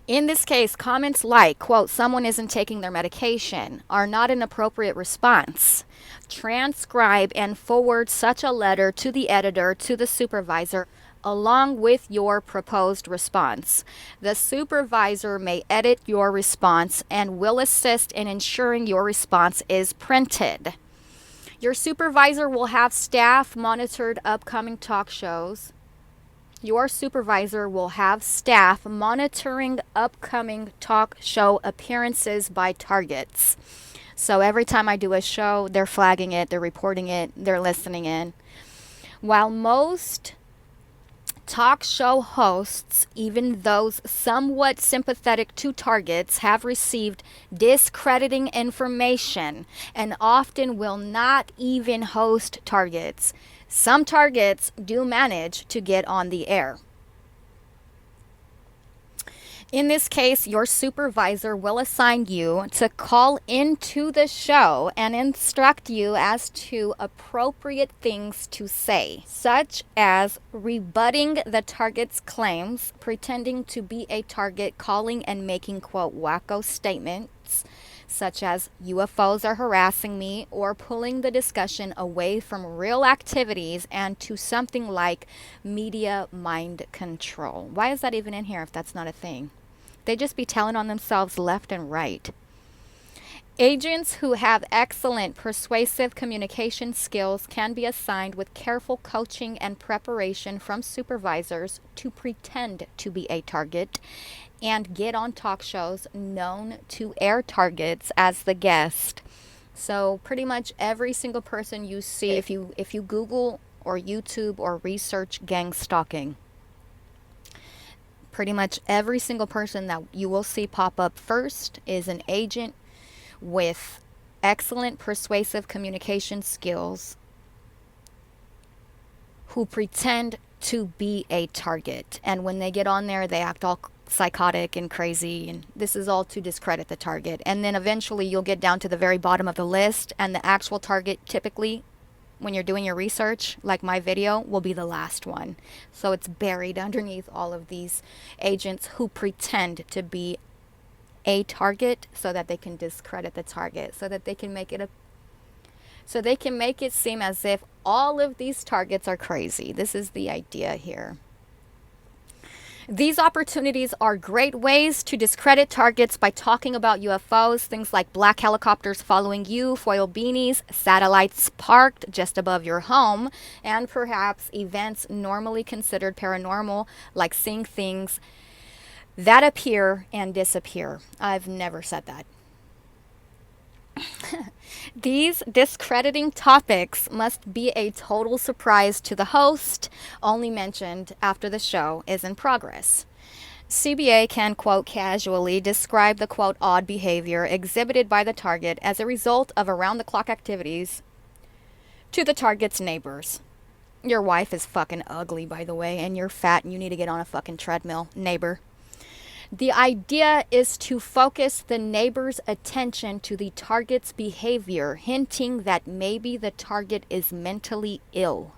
S1: In this case, comments like, quote, someone isn't taking their medication, are not an appropriate response. Transcribe and forward such a letter to the editor, to the supervisor, along with your proposed response. The supervisor may edit your response and will assist in ensuring your response is printed. Your supervisor will have staff monitored upcoming talk shows. Your supervisor will have staff monitoring upcoming talk show appearances by targets. So every time I do a show, they're flagging it, they're reporting it, they're listening in. While most talk show hosts, even those somewhat sympathetic to targets, have received discrediting information and often will not even host targets, some targets do manage to get on the air. In this case, your supervisor will assign you to call into the show and instruct you as to appropriate things to say, such as rebutting the target's claims, pretending to be a target, calling and making, quote, wacko statements, such as UFOs are harassing me, or pulling the discussion away from real activities and to something like media mind control. Why is that even in here if that's not a thing? They just be telling on themselves left and right. Agents who have excellent persuasive communication skills can be assigned with careful coaching and preparation from supervisors to pretend to be a target and get on talk shows known to air targets as the guest. So pretty much every single person you see, if you Google or YouTube or research gang stalking, pretty much every single person that you will see pop up first is an agent with excellent persuasive communication skills who pretend to be a target. And when they get on there, they act all psychotic and crazy, and this is all to discredit the target. And then eventually you'll get down to the very bottom of the list, and the actual target, typically when you're doing your research, like my video, will be the last one. So it's buried underneath all of these agents who pretend to be a target so that they can discredit the target, so that they can make it seem as if all of these targets are crazy. This is the idea here. These opportunities are great ways to discredit targets by talking about UFOs, things like black helicopters following you, foil beanies, satellites parked just above your home, and perhaps events normally considered paranormal, like seeing things that appear and disappear. I've never said that. These discrediting topics must be a total surprise to the host, only mentioned after the show is in progress. CBA can, quote, casually describe the, quote, odd behavior exhibited by the target as a result of around-the-clock activities to the target's neighbors. Your wife is fucking ugly, by the way, and you're fat and you need to get on a fucking treadmill, neighbor. The idea is to focus the neighbor's attention to the target's behavior, hinting that maybe the target is mentally ill.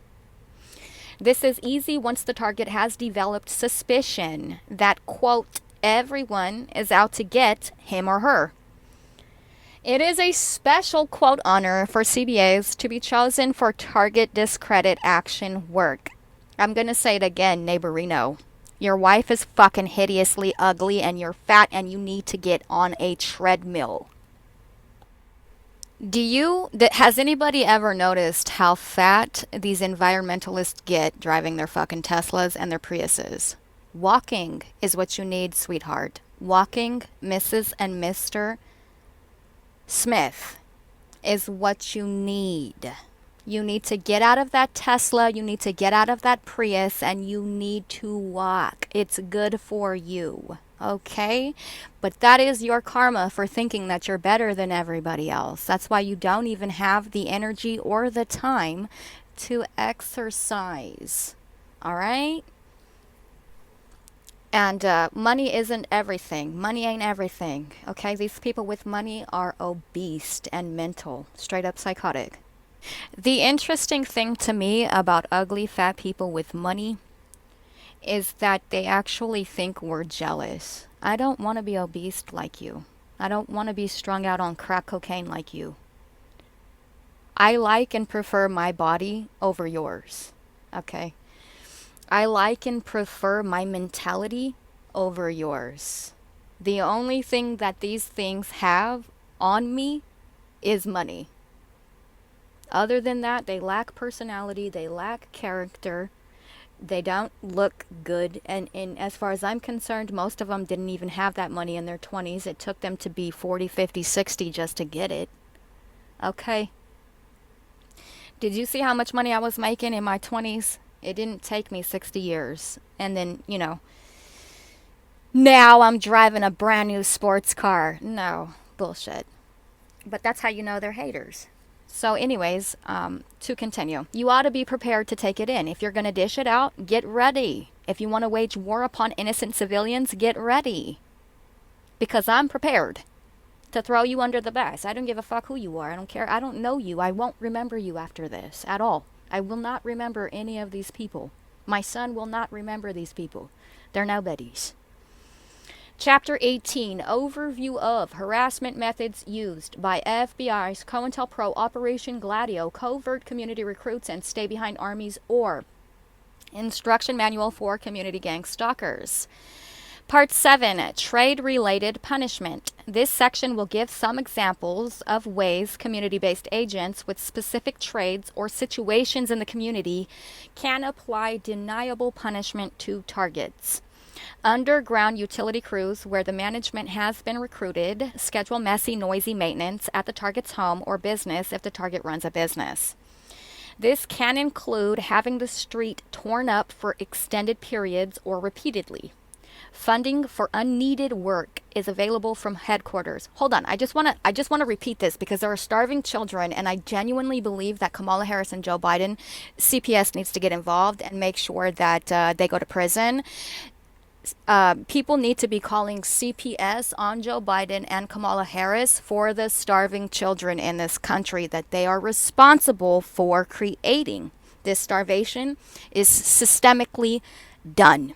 S1: This is easy once the target has developed suspicion that, quote, everyone is out to get him or her. It is a special, quote, honor for CBAs to be chosen for target discredit action work. I'm going to say it again, neighborino. Your wife is fucking hideously ugly and you're fat and you need to get on a treadmill. Has anybody ever noticed how fat these environmentalists get driving their fucking Teslas and their Priuses? Walking is what you need, sweetheart. Walking, Mrs. and Mr. Smith, is what you need. You need to get out of that Tesla, you need to get out of that Prius, and you need to walk. It's good for you, okay? But that is your karma for thinking that you're better than everybody else. That's why you don't even have the energy or the time to exercise, all right? And money isn't everything. Money ain't everything, okay? These people with money are obese and mental, straight up psychotic. The interesting thing to me about ugly fat people with money is that they actually think we're jealous. I don't want to be obese like you. I don't want to be strung out on crack cocaine like you. I like and prefer my body over yours. Okay? I like and prefer my mentality over yours. The only thing that these things have on me is money. Other than that, they lack personality, they lack character, they don't look good. And as far as I'm concerned, most of them didn't even have that money in their 20s. It took them to be 40, 50, 60 just to get it. Okay. Did you see how much money I was making in my 20s? It didn't take me 60 years. And then, now I'm driving a brand new sports car. No, bullshit. But that's how you know they're haters. So anyways, to continue, you ought to be prepared to take it in. If you're going to dish it out, get ready. If you want to wage war upon innocent civilians, get ready. Because I'm prepared to throw you under the bus. I don't give a fuck who you are. I don't care. I don't know you. I won't remember you after this at all. I will not remember any of these people. My son will not remember these people. They're nobodies. Chapter 18, Overview of Harassment Methods Used by FBI's COINTELPRO Operation Gladio, Covert Community Recruits and Stay-Behind Armies, or Instruction Manual for Community Gang Stalkers. Part 7, Trade-Related Punishment. This section will give some examples of ways community-based agents with specific trades or situations in the community can apply deniable punishment to targets. Underground utility crews where the management has been recruited schedule messy, noisy maintenance at the target's home or business if the target runs a business. This can include having the street torn up for extended periods or repeatedly. Funding for unneeded work is available from headquarters. Hold on, I just want to repeat this because there are starving children, and I genuinely believe that Kamala Harris and Joe Biden, CPS needs to get involved and make sure that they go to prison. People need to be calling CPS on Joe Biden and Kamala Harris for the starving children in this country that they are responsible for creating. This starvation is systemically done.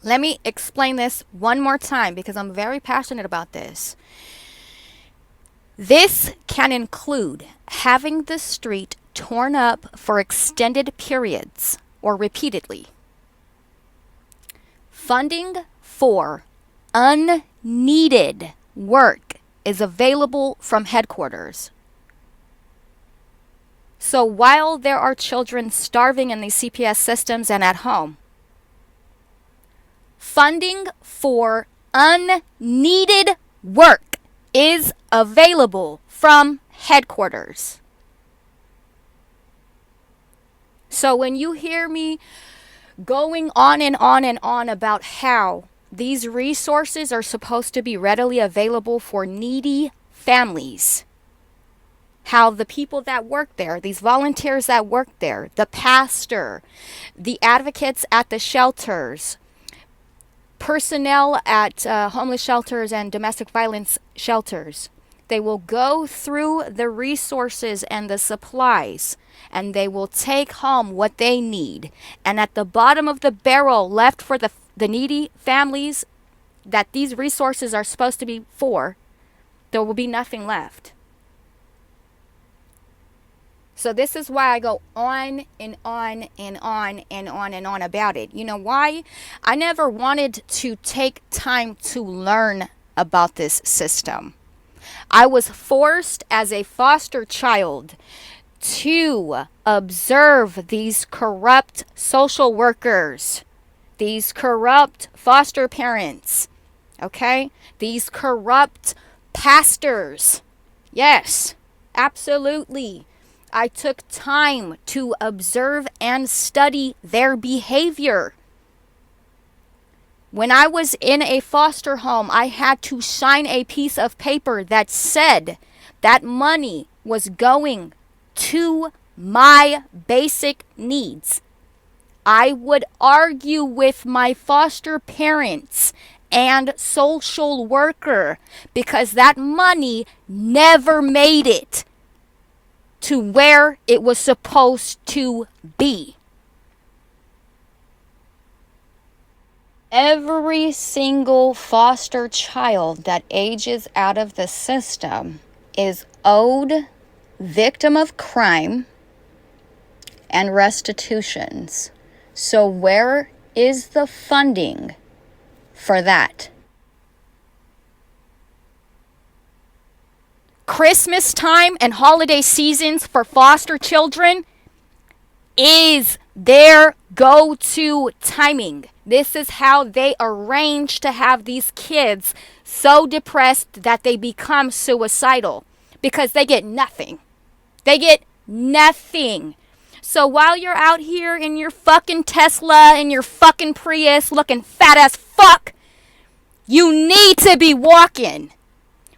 S1: Let me explain this one more time because I'm very passionate about this. This can include having the street torn up for extended periods or repeatedly. Funding for unneeded work is available from headquarters. So while there are children starving in these CPS systems and at home, funding for unneeded work is available from headquarters. So when you hear me going on and on and on about how these resources are supposed to be readily available for needy families, how the people that work there, these volunteers that work there, the pastor, the advocates at the shelters, personnel at homeless shelters and domestic violence shelters, they will go through the resources and the supplies, and they will take home what they need. And at the bottom of the barrel left for the needy families that these resources are supposed to be for, there will be nothing left. So this is why I go on and on and on and on and on about it. You know why? I never wanted to take time to learn about this system. I was forced as a foster child to observe these corrupt social workers, these corrupt foster parents, okay? These corrupt pastors. Yes, absolutely. I took time to observe and study their behavior. When I was in a foster home, I had to sign a piece of paper that said that money was going to my basic needs. I would argue with my foster parents and social worker because that money never made it to where it was supposed to be. Every single foster child that ages out of the system is owed victim of crime and restitutions. So where is the funding for that? Christmas time and holiday seasons for foster children is their go-to timing. This is how they arrange to have these kids so depressed that they become suicidal because they get nothing. They get nothing. So while you're out here in your fucking Tesla and your fucking Prius looking fat as fuck, you need to be walking.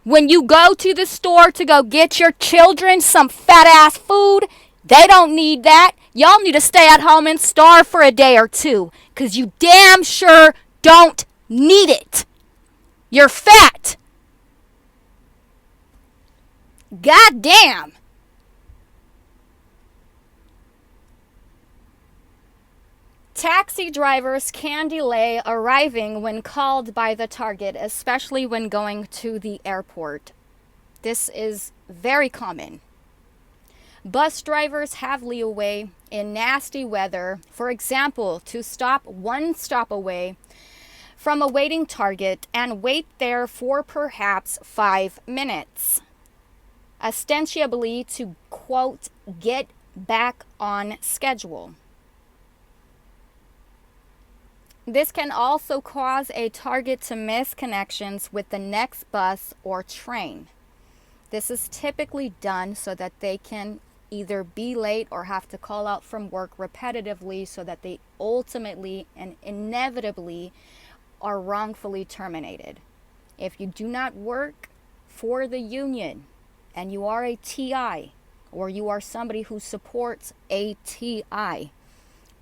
S1: When you go to the store to go get your children some fat ass food, they don't need that. Y'all need to stay at home and starve for a day or two, because you damn sure don't need it. You're fat. God damn. Taxi drivers can delay arriving when called by the target, especially when going to the airport. This is very common. Bus drivers have leeway in nasty weather, for example, to stop one stop away from a waiting target and wait there for perhaps 5 minutes, ostensibly to, quote, get back on schedule. This can also cause a target to miss connections with the next bus or train. This is typically done so that they can either be late or have to call out from work repetitively, so that they ultimately and inevitably are wrongfully terminated. If you do not work for the union and you are a TI, or you are somebody who supports a TI,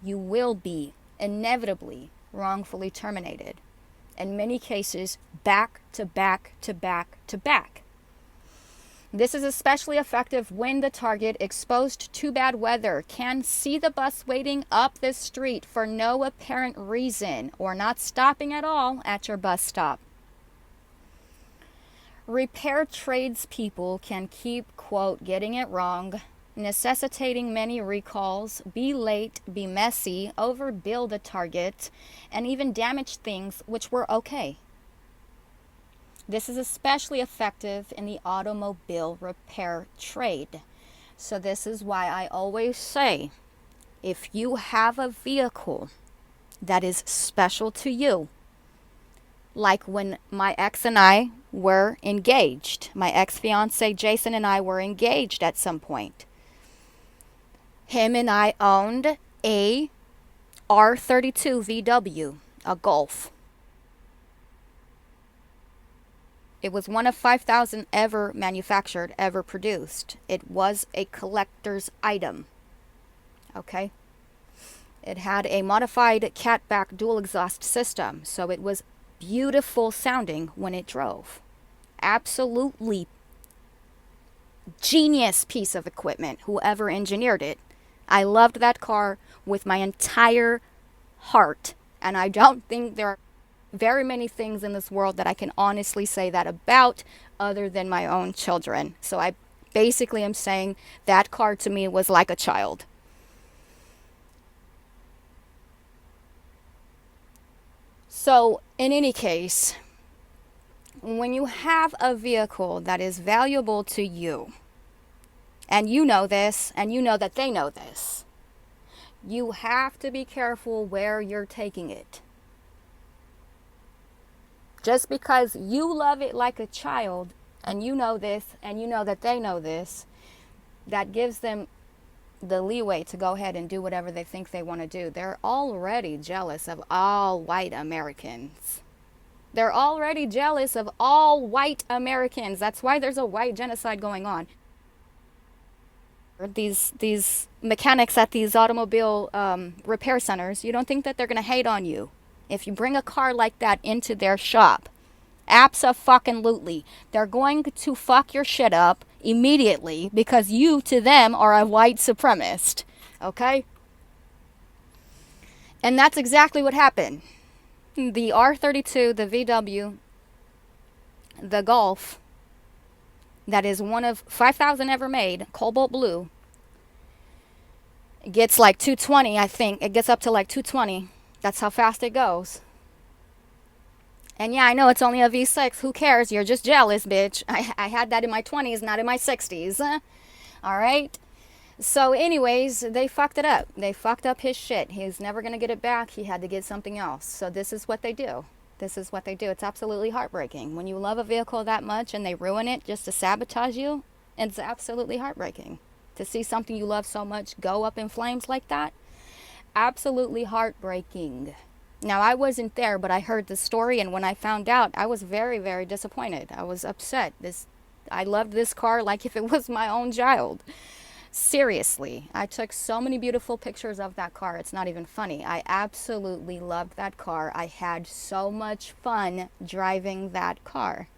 S1: you will be inevitably wrongfully terminated. In many cases, back to back to back to back. This is especially effective when the target, exposed to bad weather, can see the bus waiting up the street for no apparent reason, or not stopping at all at your bus stop. Repair tradespeople can keep, quote, getting it wrong, necessitating many recalls, be late, be messy, overbill the target, and even damage things which were okay. This is especially effective in the automobile repair trade. So this is why I always say, if you have a vehicle that is special to you, like when my ex and I were engaged, my ex-fiance Jason and I were engaged at some point. Him and I owned a R32 VW, a Golf. It was one of 5,000 ever manufactured, ever produced. It was a collector's item. Okay? It had a modified catback dual exhaust system, so it was beautiful sounding when it drove. Absolutely genius piece of equipment, whoever engineered it. I loved that car with my entire heart, and I don't think there are very many things in this world that I can honestly say that about, other than my own children. So I basically am saying that car to me was like a child. So in any case, when you have a vehicle that is valuable to you, and you know this, and you know that they know this, you have to be careful where you're taking it. Just because you love it like a child, and you know this, and you know that they know this, that gives them the leeway to go ahead and do whatever they think they want to do. They're already jealous of all white Americans. They're already jealous of all white Americans. That's why there's a white genocide going on. These mechanics at these automobile repair centers, you don't think that they're going to hate on you if you bring a car like that into their shop? Abso-fucking-lutely. They're going to fuck your shit up immediately because you, to them, are a white supremacist. Okay? And that's exactly what happened. The R32, the VW, the Golf, that is one of 5,000 ever made, cobalt blue, It gets like 220, I think. It gets up to like 220. That's how fast it goes. And yeah, I know it's only a V6. Who cares? You're just jealous, bitch. I had that in my 20s, not in my 60s. All right? So, anyways, they fucked it up. They fucked up his shit. He's never going to get it back. He had to get something else. So, this is what they do. This is what they do. It's absolutely heartbreaking. When you love a vehicle that much and they ruin it just to sabotage you, it's absolutely heartbreaking. To see something you love so much go up in flames like that, absolutely heartbreaking. Now, I wasn't there, but I heard the story, and when I found out, I was very, very disappointed. I was upset. I loved this car like if it was my own child. Seriously, I took so many beautiful pictures of that car. It's not even funny. I absolutely loved that car. I had so much fun driving that car.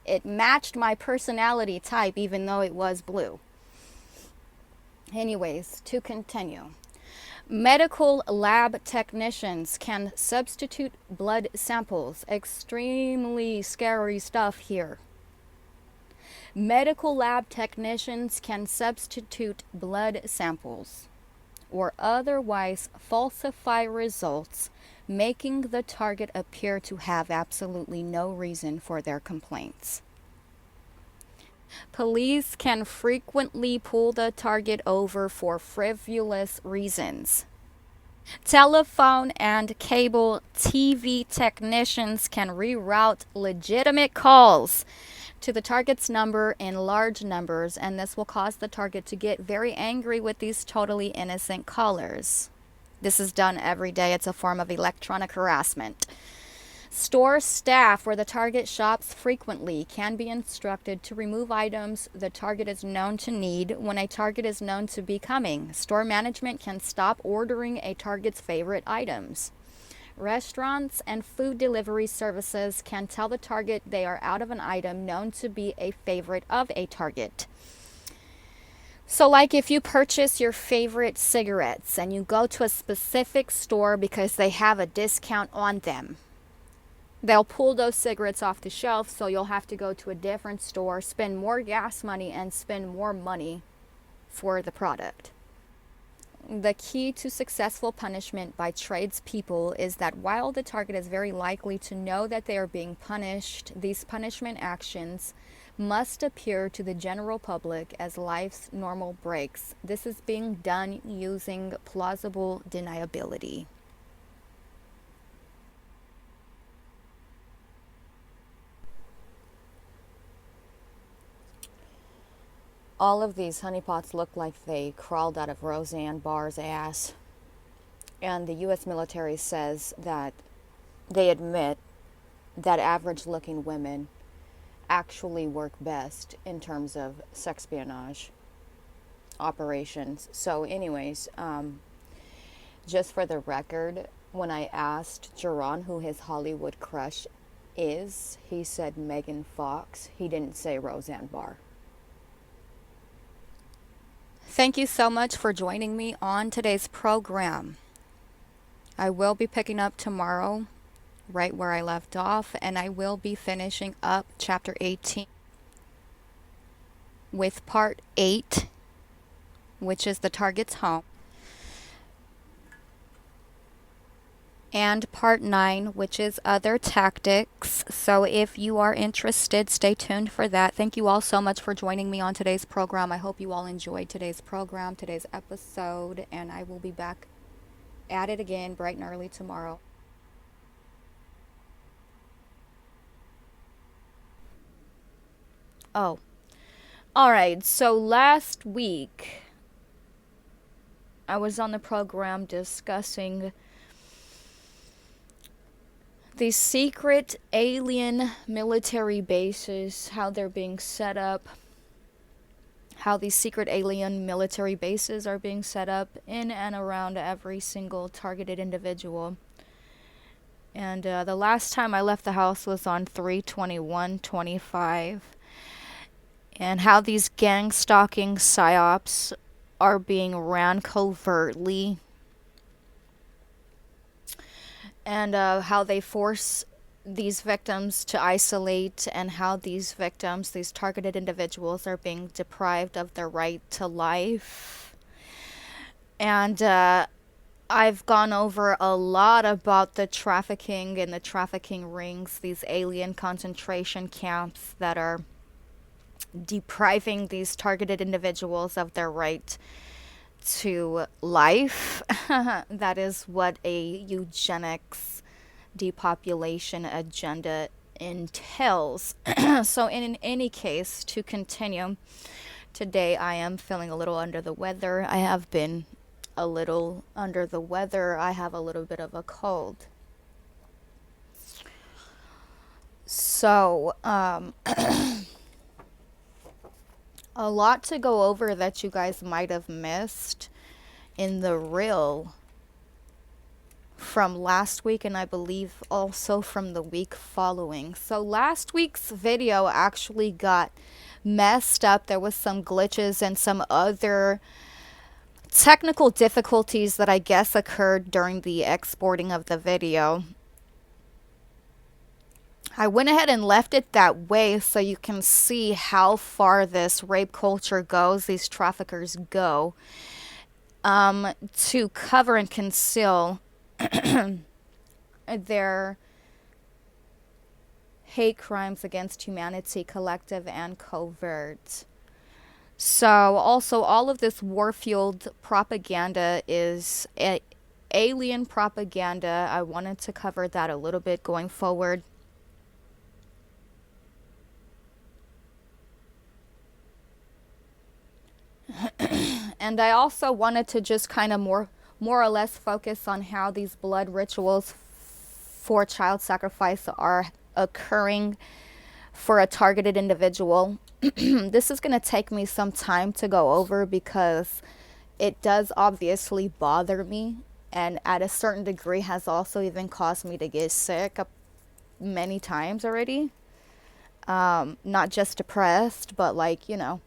S1: It matched my personality type, even though it was blue. Anyways, to continue. Medical lab technicians can substitute blood samples. Extremely scary stuff here. Medical lab technicians can substitute blood samples or otherwise falsify results, making the target appear to have absolutely no reason for their complaints. Police can frequently pull the target over for frivolous reasons. Telephone and cable TV technicians can reroute legitimate calls to the target's number in large numbers, and this will cause the target to get very angry with these totally innocent callers. This is done every day. It's a form of electronic harassment. Store staff where the target shops frequently can be instructed to remove items the target is known to need when a target is known to be coming. Store management can stop ordering a target's favorite items. Restaurants and food delivery services can tell the target they are out of an item known to be a favorite of a target. So like if you purchase your favorite cigarettes and you go to a specific store because they have a discount on them, they'll pull those cigarettes off the shelf, so you'll have to go to a different store, spend more gas money, and spend more money for the product. The key to successful punishment by tradespeople is that while the target is very likely to know that they are being punished, these punishment actions must appear to the general public as life's normal breaks. This is being done using plausible deniability. All of these honeypots look like they crawled out of Roseanne Barr's ass. And the U.S. military says that they admit that average-looking women actually work best in terms of sexpionage operations. So anyways, just for the record, when I asked Jerron who his Hollywood crush is, he said Megan Fox. He didn't say Roseanne Barr. Thank you so much for joining me on today's program. I will be picking up tomorrow right where I left off, and I will be finishing up chapter 18 with part 8, which is the target's home, and part 9, which is other tactics. So if you are interested, stay tuned for that. Thank you all so much for joining me on today's program. I hope you all enjoyed today's program, today's episode, and I will be back at it again bright and early tomorrow. Oh, all right. So last week I was on the program discussing these secret alien military bases, how they're being set up, how these secret alien military bases are being set up in and around every single targeted individual. And the last time I left the house was on 3/21/25, and how these gang stalking psyops are being ran covertly, and how they force these victims to isolate, and how these victims, these targeted individuals, are being deprived of their right to life. And I've gone over a lot about the trafficking and the trafficking rings, these alien concentration camps that are depriving these targeted individuals of their right to life. That is what a eugenics depopulation agenda entails. So, in any case, to continue, today I am feeling a little under the weather. I have been a little under the weather. I have a little bit of a cold. So, a lot to go over that you guys might have missed in the reel from last week, and I believe also from the week following. So last week's video actually got messed up. There was some glitches and some other technical difficulties that I guess occurred during the exporting of the video. I went ahead and left it that way so you can see how far this rape culture goes, these traffickers go, to cover and conceal their hate crimes against humanity, collective and covert. So also all of this war-fueled propaganda is alien propaganda. I wanted to cover that a little bit going forward. And I also wanted to just kind of more or less focus on how these blood rituals for child sacrifice are occurring for a targeted individual. This is going to take me some time to go over because it does obviously bother me, and at a certain degree has also even caused me to get sick many times already. Not just depressed, but like, you know,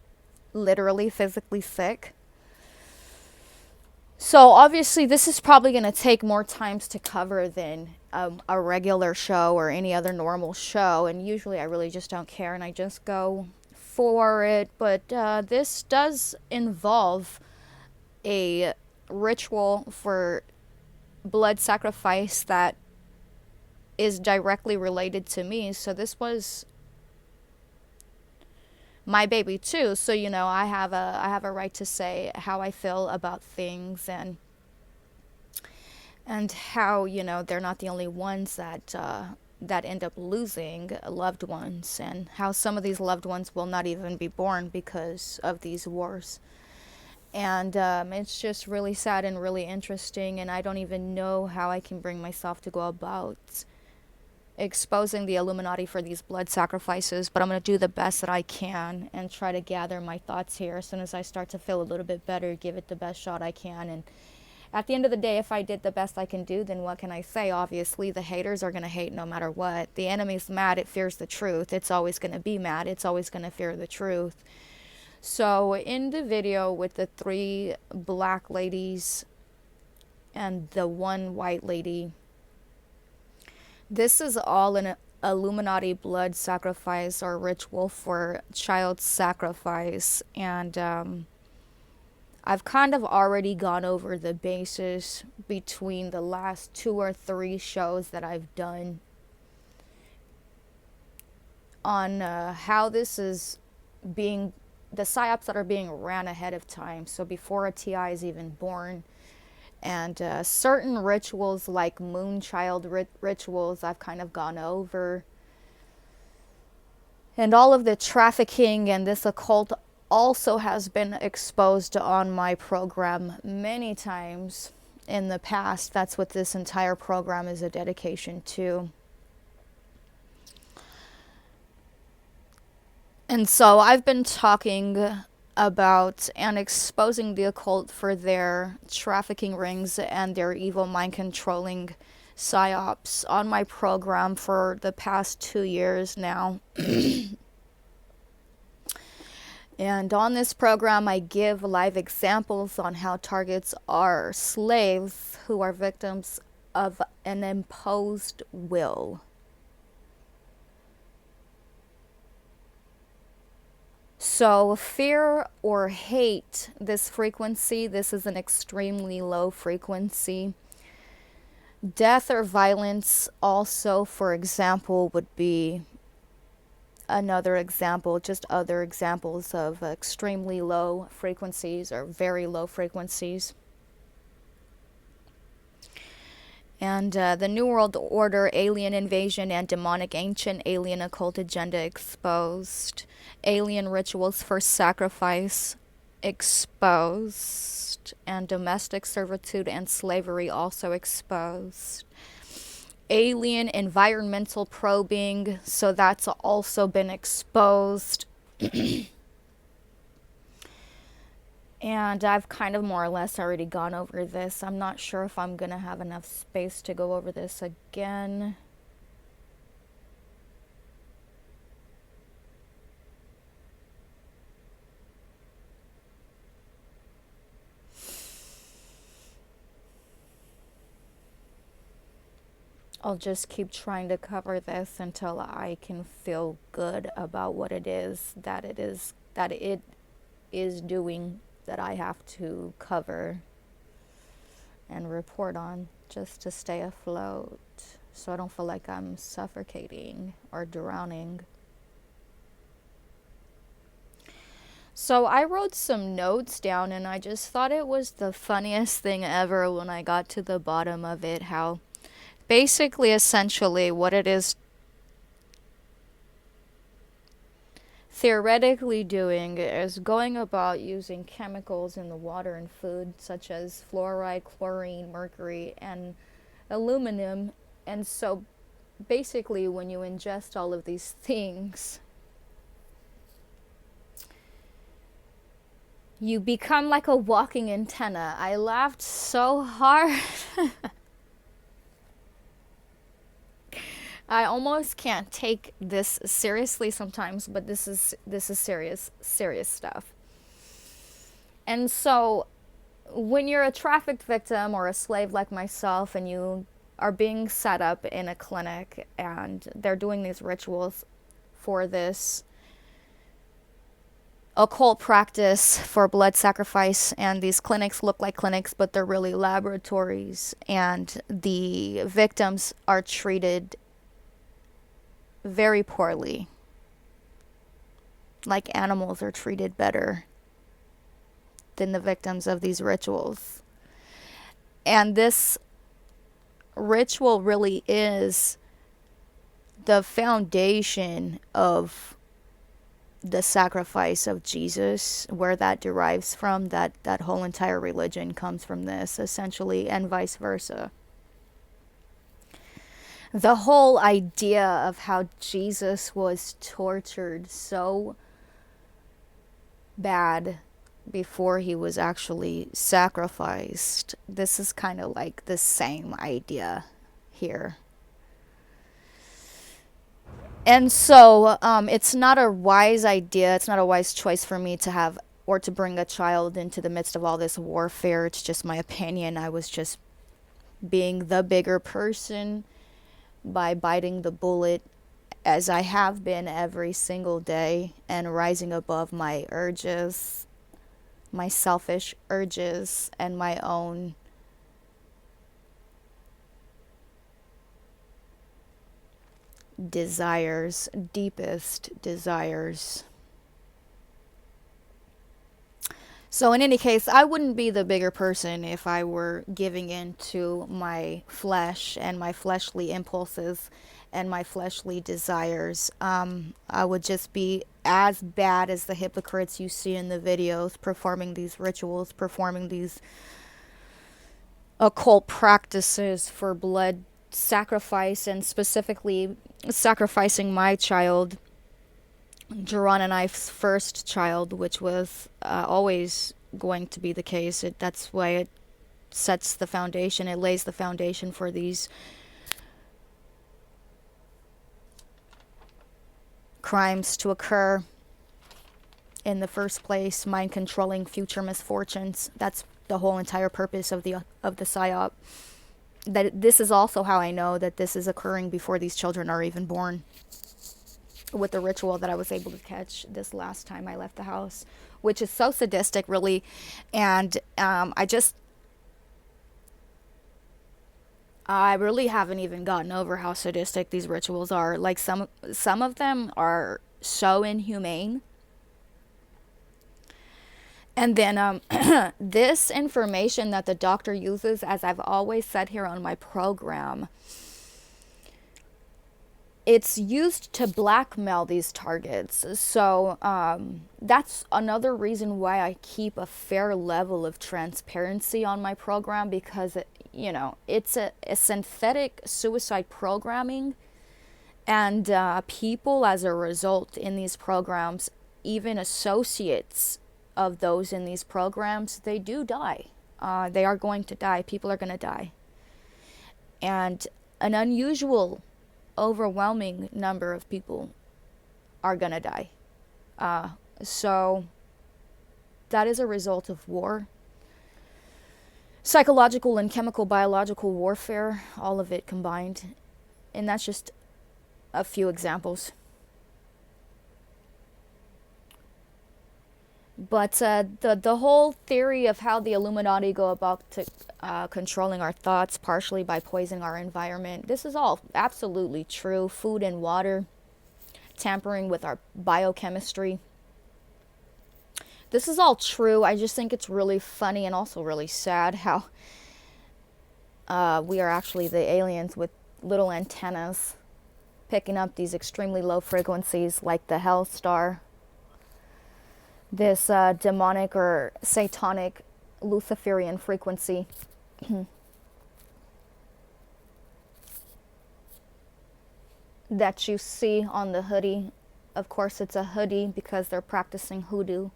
S1: literally physically sick. So obviously this is probably going to take more times to cover than a regular show or any other normal show, and usually I really just don't care and I just go for it. But this does involve a ritual for blood sacrifice that is directly related to me. So this was my baby too, so you know, I have a right to say how I feel about things, and how, you know, they're not the only ones that end up losing loved ones, and how some of these loved ones will not even be born because of these wars. And it's just really sad and really interesting, and I don't even know how I can bring myself to go about exposing the Illuminati for these blood sacrifices, but I'm going to do the best that I can and try to gather my thoughts here. As soon as I start to feel a little bit better, give it the best shot I can. And at the end of the day, if I did the best I can do, then what can I say? Obviously, the haters are going to hate no matter what. The enemy's mad, it fears the truth. It's always going to be mad. It's always going to fear the truth. So in the video with the 3 black ladies and the 1 white lady, this is all an Illuminati blood sacrifice or ritual for child sacrifice. And I've kind of already gone over the basis between the last 2 or 3 shows that I've done on how this is being, the psyops that are being ran ahead of time. So before a TI is even born. And certain rituals like moonchild rituals I've kind of gone over. And all of the trafficking and this occult also has been exposed on my program many times in the past. That's what this entire program is a dedication to. And so I've been talking about and exposing the occult for their trafficking rings and their evil mind controlling psyops on my program for the past 2 years now. And on this program I give live examples on how targets are slaves who are victims of an imposed will. So fear or hate, this frequency, this is an extremely low frequency. Death or violence also, for example, would be another example, just other examples of extremely low frequencies or very low frequencies. And the New World Order, alien invasion, and demonic ancient alien occult agenda exposed. Alien rituals for sacrifice exposed. And domestic servitude and slavery also exposed. Alien environmental probing, so that's also been exposed. And I've kind of more or less already gone over this. I'm not sure if I'm going to have enough space to go over this again. I'll just keep trying to cover this until I can feel good about what it is that it is doing that I have to cover and report on, just to stay afloat so I don't feel like I'm suffocating or drowning. So I wrote some notes down, and I just thought it was the funniest thing ever when I got to the bottom of it, how basically, essentially, what it is theoretically doing is going about using chemicals in the water and food, such as fluoride, chlorine, mercury, and aluminum. And so basically, when you ingest all of these things, you become like a walking antenna. I laughed so hard. I almost can't take this seriously sometimes, but this is serious stuff. And so when you're a trafficked victim or a slave like myself, and you are being set up in a clinic and they're doing these rituals for this occult practice for blood sacrifice, and these clinics look like clinics, but they're really laboratories, and the victims are treated very poorly, like animals are treated better than the victims of these rituals. And this ritual really is the foundation of the sacrifice of Jesus, where that derives from, that whole entire religion comes from this, essentially, and vice versa. The whole idea of how Jesus was tortured so bad before he was actually sacrificed, this is kind of like the same idea here. And so it's not a wise idea, it's not a wise choice for me to have or to bring a child into the midst of all this warfare. It's just my opinion. I was just being the bigger person by biting the bullet, as I have been every single day, and rising above my urges, my selfish urges, and my own desires, deepest desires. So in any case, I wouldn't be the bigger person if I were giving in to my flesh and my fleshly impulses and my fleshly desires. I would just be as bad as the hypocrites you see in the videos, performing these rituals, performing these occult practices for blood sacrifice, and specifically sacrificing my child, Jaron and I's first child, which was always going to be the case. That's why it sets the foundation. It lays the foundation for these crimes to occur in the first place, mind controlling future misfortunes. That's the whole entire purpose of the psyop. That this is also how I know that this is occurring before these children are even born. with the ritual that I was able to catch this last time I left the house, which is so sadistic, really. And I really haven't even gotten over how sadistic these rituals are. Like some of them are so inhumane. And then this information that the doctor uses, as I've always said here on my program, it's used to blackmail these targets. So that's another reason why I keep a fair level of transparency on my program, because it's a synthetic suicide programming, and people as a result in these programs, even associates of those in these programs, they do die. They are going to die. People are going to die. And an unusual, overwhelming number of people are going to die. So that is a result of war. Psychological and chemical, biological warfare, all of it combined. And that's just a few examples. But the whole theory of how the Illuminati go about controlling our thoughts, partially by poisoning our environment, this is all absolutely true. Food and water, tampering with our biochemistry. This is all true. I just think it's really funny and also really sad how we are actually the aliens with little antennas picking up these extremely low frequencies like the Hell Star. This demonic or satanic Luciferian frequency. That you see on the hoodie. Of course, it's a hoodie because they're practicing hoodoo.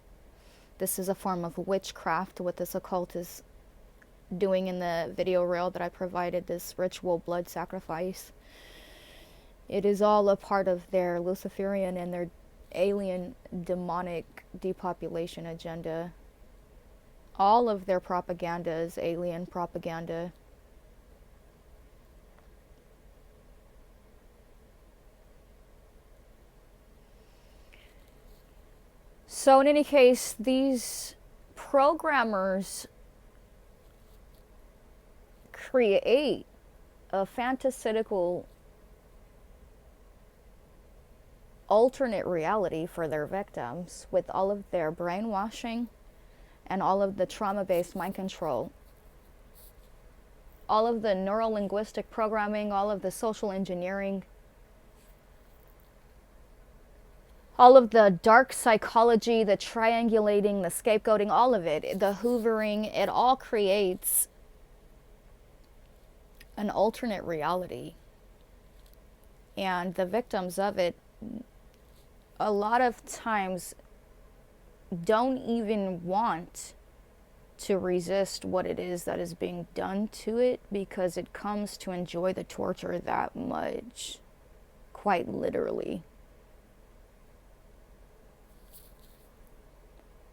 S1: This is a form of witchcraft, what this occult is doing in the video reel that I provided, this ritual blood sacrifice. It is all a part of their Luciferian and their alien demonic depopulation agenda. All of their propaganda is alien propaganda. So in any case, these programmers create a fantastical alternate reality for their victims with all of their brainwashing and all of the trauma-based mind control, all of the neuro-linguistic programming, all of the social engineering, all of the dark psychology, the triangulating, the scapegoating, all of it, the hoovering, it all creates an alternate reality. And the victims of it a lot of times don't even want to resist what it is that is being done to it, because it comes to enjoy the torture that much, quite literally.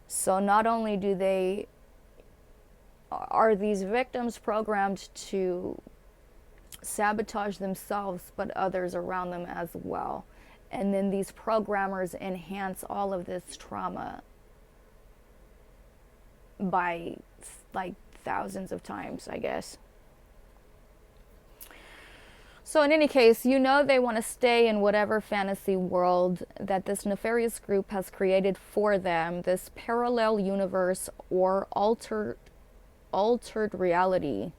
S1: So not only are these victims programmed to sabotage themselves, but others around them as well. And then these programmers enhance all of this trauma by like thousands of times, I guess. So in any case, they want to stay in whatever fantasy world that this nefarious group has created for them, this parallel universe or altered reality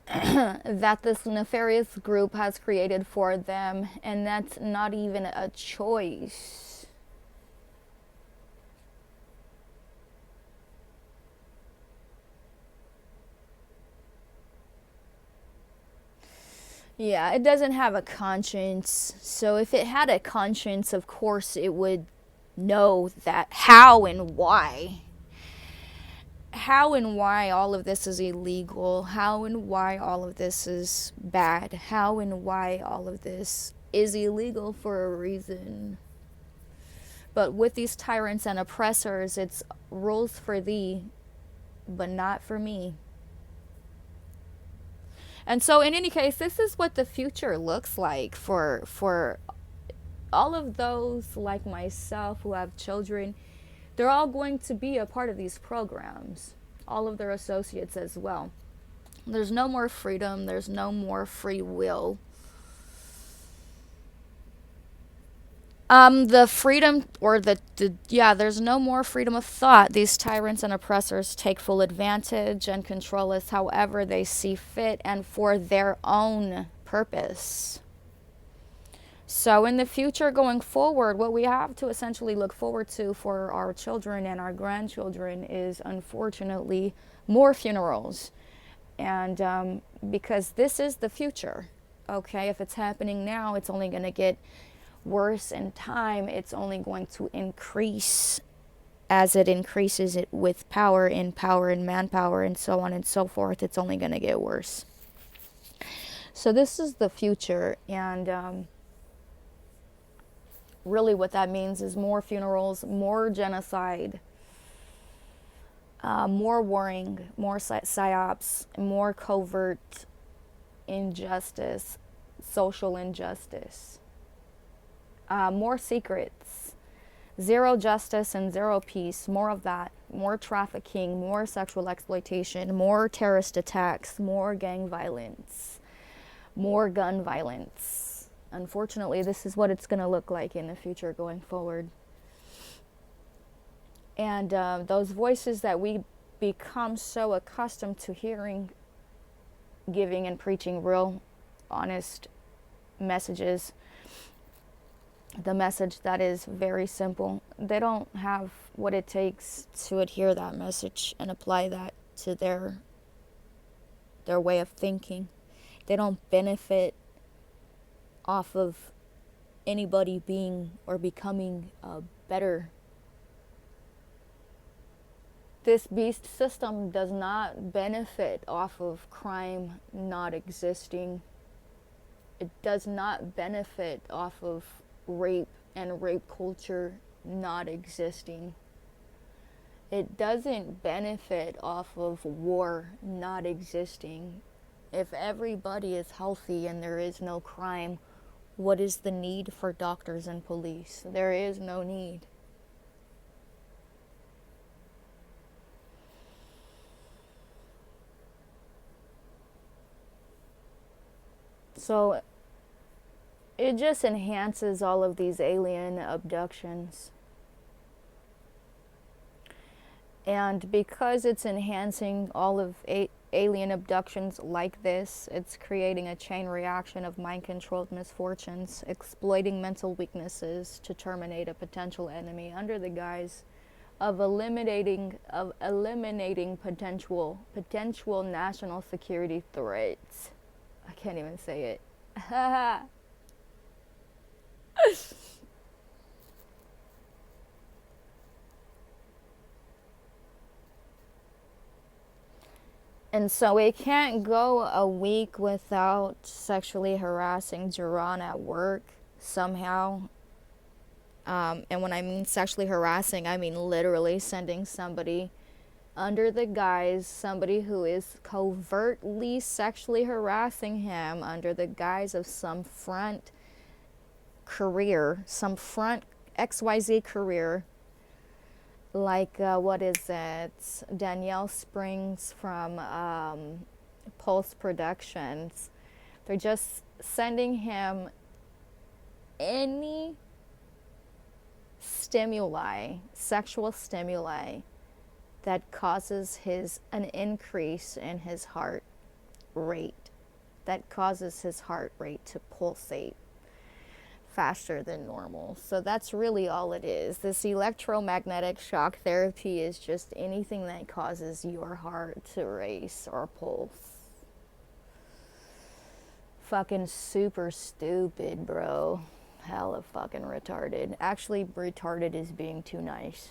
S1: that this nefarious group has created for them, and that's not even a choice. Yeah, it doesn't have a conscience. So if it had a conscience, of course it would know that how and why all of this is illegal, how and why all of this is bad, how and why all of this is illegal for a reason. But with these tyrants and oppressors, it's rules for thee, but not for me. And so in any case, this is what the future looks like for all of those like myself who have children. They're all going to be a part of these programs, all of their associates as well. There's no more freedom, there's no more free will. The freedom, or there's no more freedom of thought. These tyrants and oppressors take full advantage and control us however they see fit and for their own purpose. So in the future going forward, what we have to essentially look forward to for our children and our grandchildren is, unfortunately, more funerals. And because this is the future, okay? If it's happening now, it's only going to get worse in time. It's only going to increase as it increases it with power and manpower and so on and so forth. It's only going to get worse. So this is the future, and really what that means is more funerals, more genocide, more warring, more psyops, more covert injustice, social injustice, more secrets, zero justice and zero peace, more of that, more trafficking, more sexual exploitation, more terrorist attacks, more gang violence, more gun violence. Unfortunately, this is what it's going to look like in the future going forward. And those voices that we become so accustomed to hearing, giving and preaching real, honest messages, the message that is very simple, they don't have what it takes to adhere that message and apply that to their way of thinking. They don't benefit off of anybody being or becoming better. This beast system does not benefit off of crime not existing. It does not benefit off of rape and rape culture not existing. It doesn't benefit off of war not existing. If everybody is healthy and there is no crime, what is the need for doctors and police? There is no need. So it just enhances all of these alien abductions. And because it's enhancing all of alien abductions like this, it's creating a chain reaction of mind-controlled misfortunes, exploiting mental weaknesses to terminate a potential enemy under the guise of eliminating potential national security threats. I can't even say it. And so it can't go a week without sexually harassing Duran at work somehow. And when I mean sexually harassing, I mean literally sending somebody under the guise, somebody who is covertly sexually harassing him under the guise of some front career, some front XYZ career, like what is it, Danielle Springs from Pulse Productions. They're just sending him any stimuli, sexual stimuli, that causes an increase in his heart rate, that causes his heart rate to pulsate faster than normal. So that's really all it is. This electromagnetic shock therapy is just anything that causes your heart to race or pulse. Fucking super stupid, bro. Hella fucking retarded. Actually, retarded is being too nice.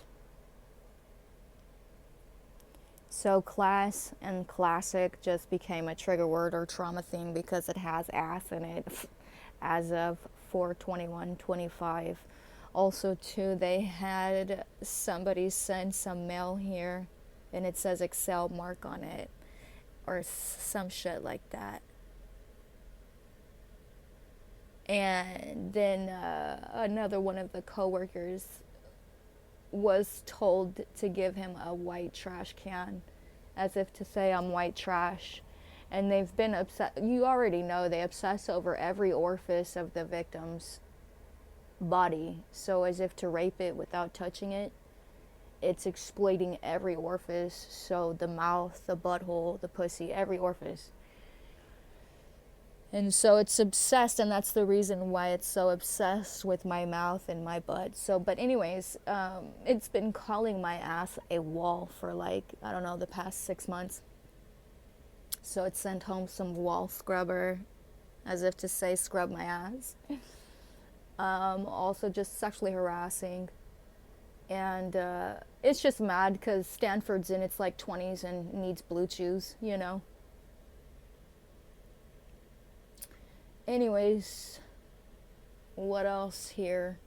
S1: So class and classic just became a trigger word or trauma theme because it has ass in it as of 4/21/25. Also too, they had somebody send some mail here and it says Excel mark on it or some shit like that. And then another one of the coworkers was told to give him a white trash can, as if to say, I'm white trash. And they've been obsessed. You already know they obsess over every orifice of the victim's body, so as if to rape it without touching it. It's exploiting every orifice, so the mouth, the butthole, the pussy, every orifice. And so it's obsessed, and that's the reason why it's so obsessed with my mouth and my butt. So, but anyways, it's been calling my ass a wall for like, I don't know, the past 6 months. So it sent home some wall scrubber, as if to say, scrub my ass. Also just sexually harassing. And it's just mad because Stanford's in its like 20s and needs blue chews, you know. Anyways, what else here?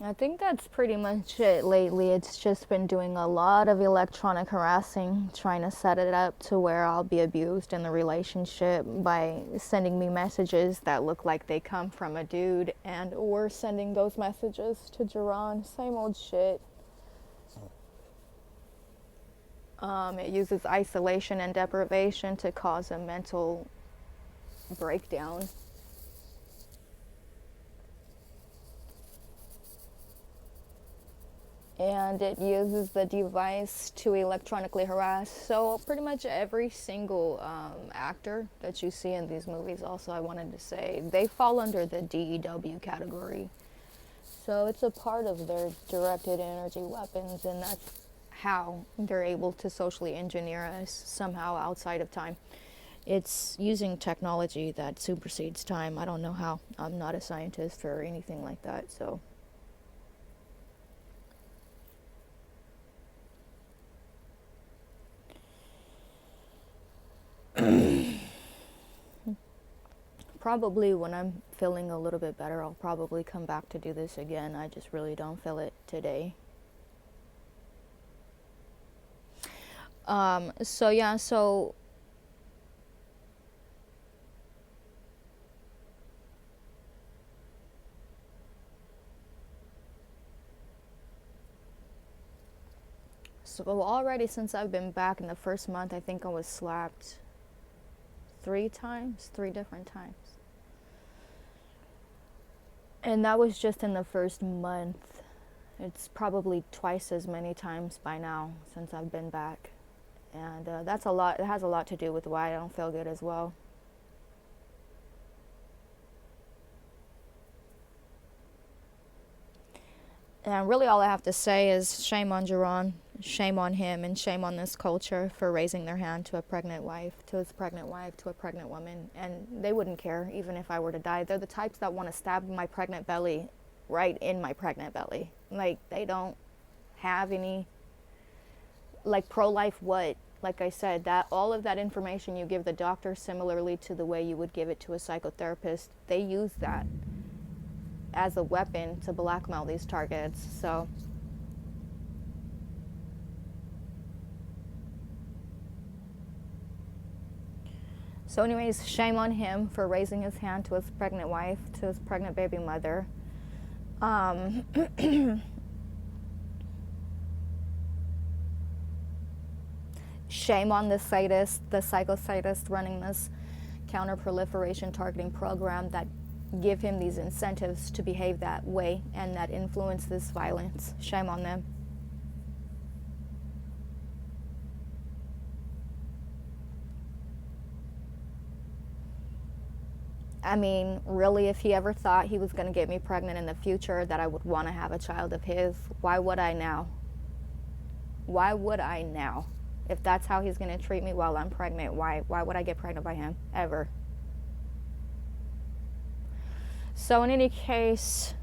S1: I think that's pretty much it lately. It's just been doing a lot of electronic harassing, trying to set it up to where I'll be abused in the relationship by sending me messages that look like they come from a dude, and or sending those messages to Jerron. Same old shit. It uses isolation and deprivation to cause a mental breakdown. And it uses the device to electronically harass. So pretty much every single actor that you see in these movies, also I wanted to say, they fall under the DEW category. So it's a part of their directed energy weapons, and that's how they're able to socially engineer us somehow outside of time. It's using technology that supersedes time. I don't know how. I'm not a scientist or anything like that, so... Probably when I'm feeling a little bit better, I'll probably come back to do this again. I just really don't feel it today. So yeah, so already since I've been back in the first month, I think I was slapped 3 different times. And that was just in the first month. It's probably twice as many times by now since I've been back. And that's a lot. It has a lot to do with why I don't feel good as well. And really all I have to say is shame on Jerron, shame on him, and shame on this culture for raising their hand to a pregnant wife, to a pregnant woman. And they wouldn't care even if I were to die. They're the types that want to stab my pregnant belly right in my pregnant belly. Like, they don't have any, like, pro-life what? Like I said, that all of that information you give the doctor similarly to the way you would give it to a psychotherapist, they use that as a weapon to blackmail these targets. So anyways, shame on him for raising his hand to his pregnant wife, to his pregnant baby mother. Shame on the sadist, the psycho-sadist running this counter-proliferation targeting program that give him these incentives to behave that way and that influence this violence. Shame on them. I mean, really, if he ever thought he was going to get me pregnant in the future, that I would want to have a child of his, why would I now? Why would I now? If that's how he's going to treat me while I'm pregnant, why would I get pregnant by him, ever? So in any case,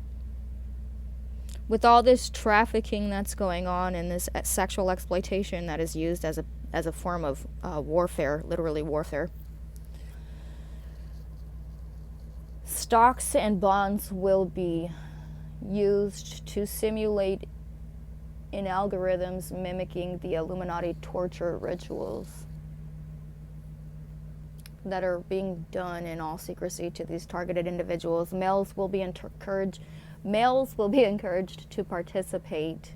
S1: with all this trafficking that's going on and this sexual exploitation that is used as a form of warfare, literally warfare, Stocks and bonds will be used to simulate in algorithms mimicking the Illuminati torture rituals that are being done in all secrecy to these targeted individuals. Males will be encouraged to participate.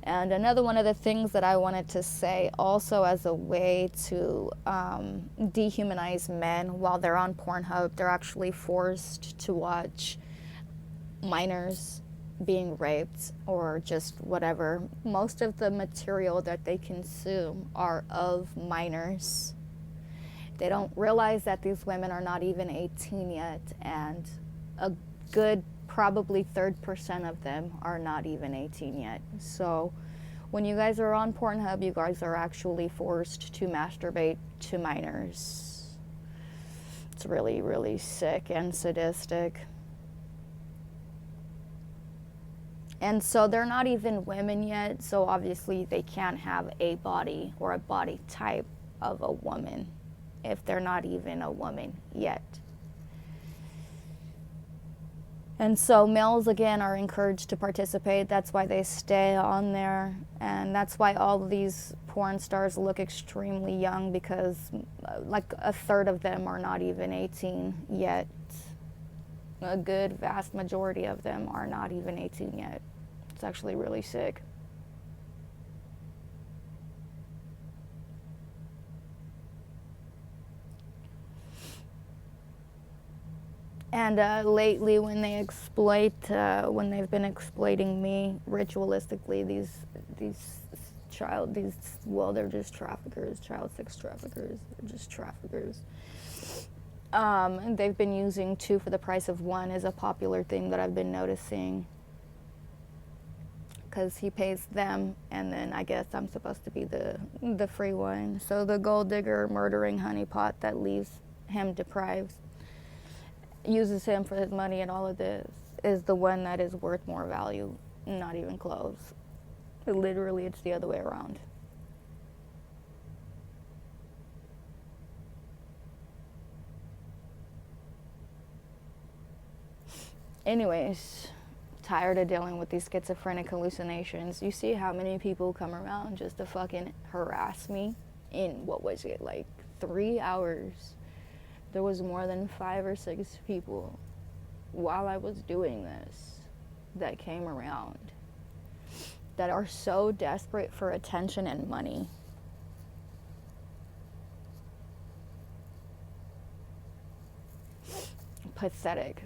S1: And another one of the things that I wanted to say, also as a way to dehumanize men while they're on Pornhub, they're actually forced to watch minors being raped or just whatever. Most of the material that they consume are of minors. They don't realize that these women are not even 18 yet, and a good probably 3% of them are not even 18 yet. So when you guys are on Pornhub, you guys are actually forced to masturbate to minors. It's really, really sick and sadistic. And so they're not even women yet, so obviously they can't have a body or a body type of a woman if they're not even a woman yet. And so males, again, are encouraged to participate. That's why they stay on there. And that's why all of these porn stars look extremely young, because like a third of them are not even 18 yet. A good vast majority of them are not even 18 yet. It's actually really sick. And lately, when they exploit, when they've been exploiting me ritualistically, they're just traffickers, child sex traffickers. They're just traffickers. And they've been using 2 for the price of 1 is a popular thing that I've been noticing. Because he pays them, and then I guess I'm supposed to be the free one. So the gold digger murdering honeypot that leaves him deprived, uses him for his money, and all of this is the one that is worth more value. Not even close. Literally, it's the other way around. Anyways, tired of dealing with these schizophrenic hallucinations. You see how many people come around just to fucking harass me in, what was it, like 3 hours? There was more than 5 or 6 people while I was doing this that came around that are so desperate for attention and money. Pathetic.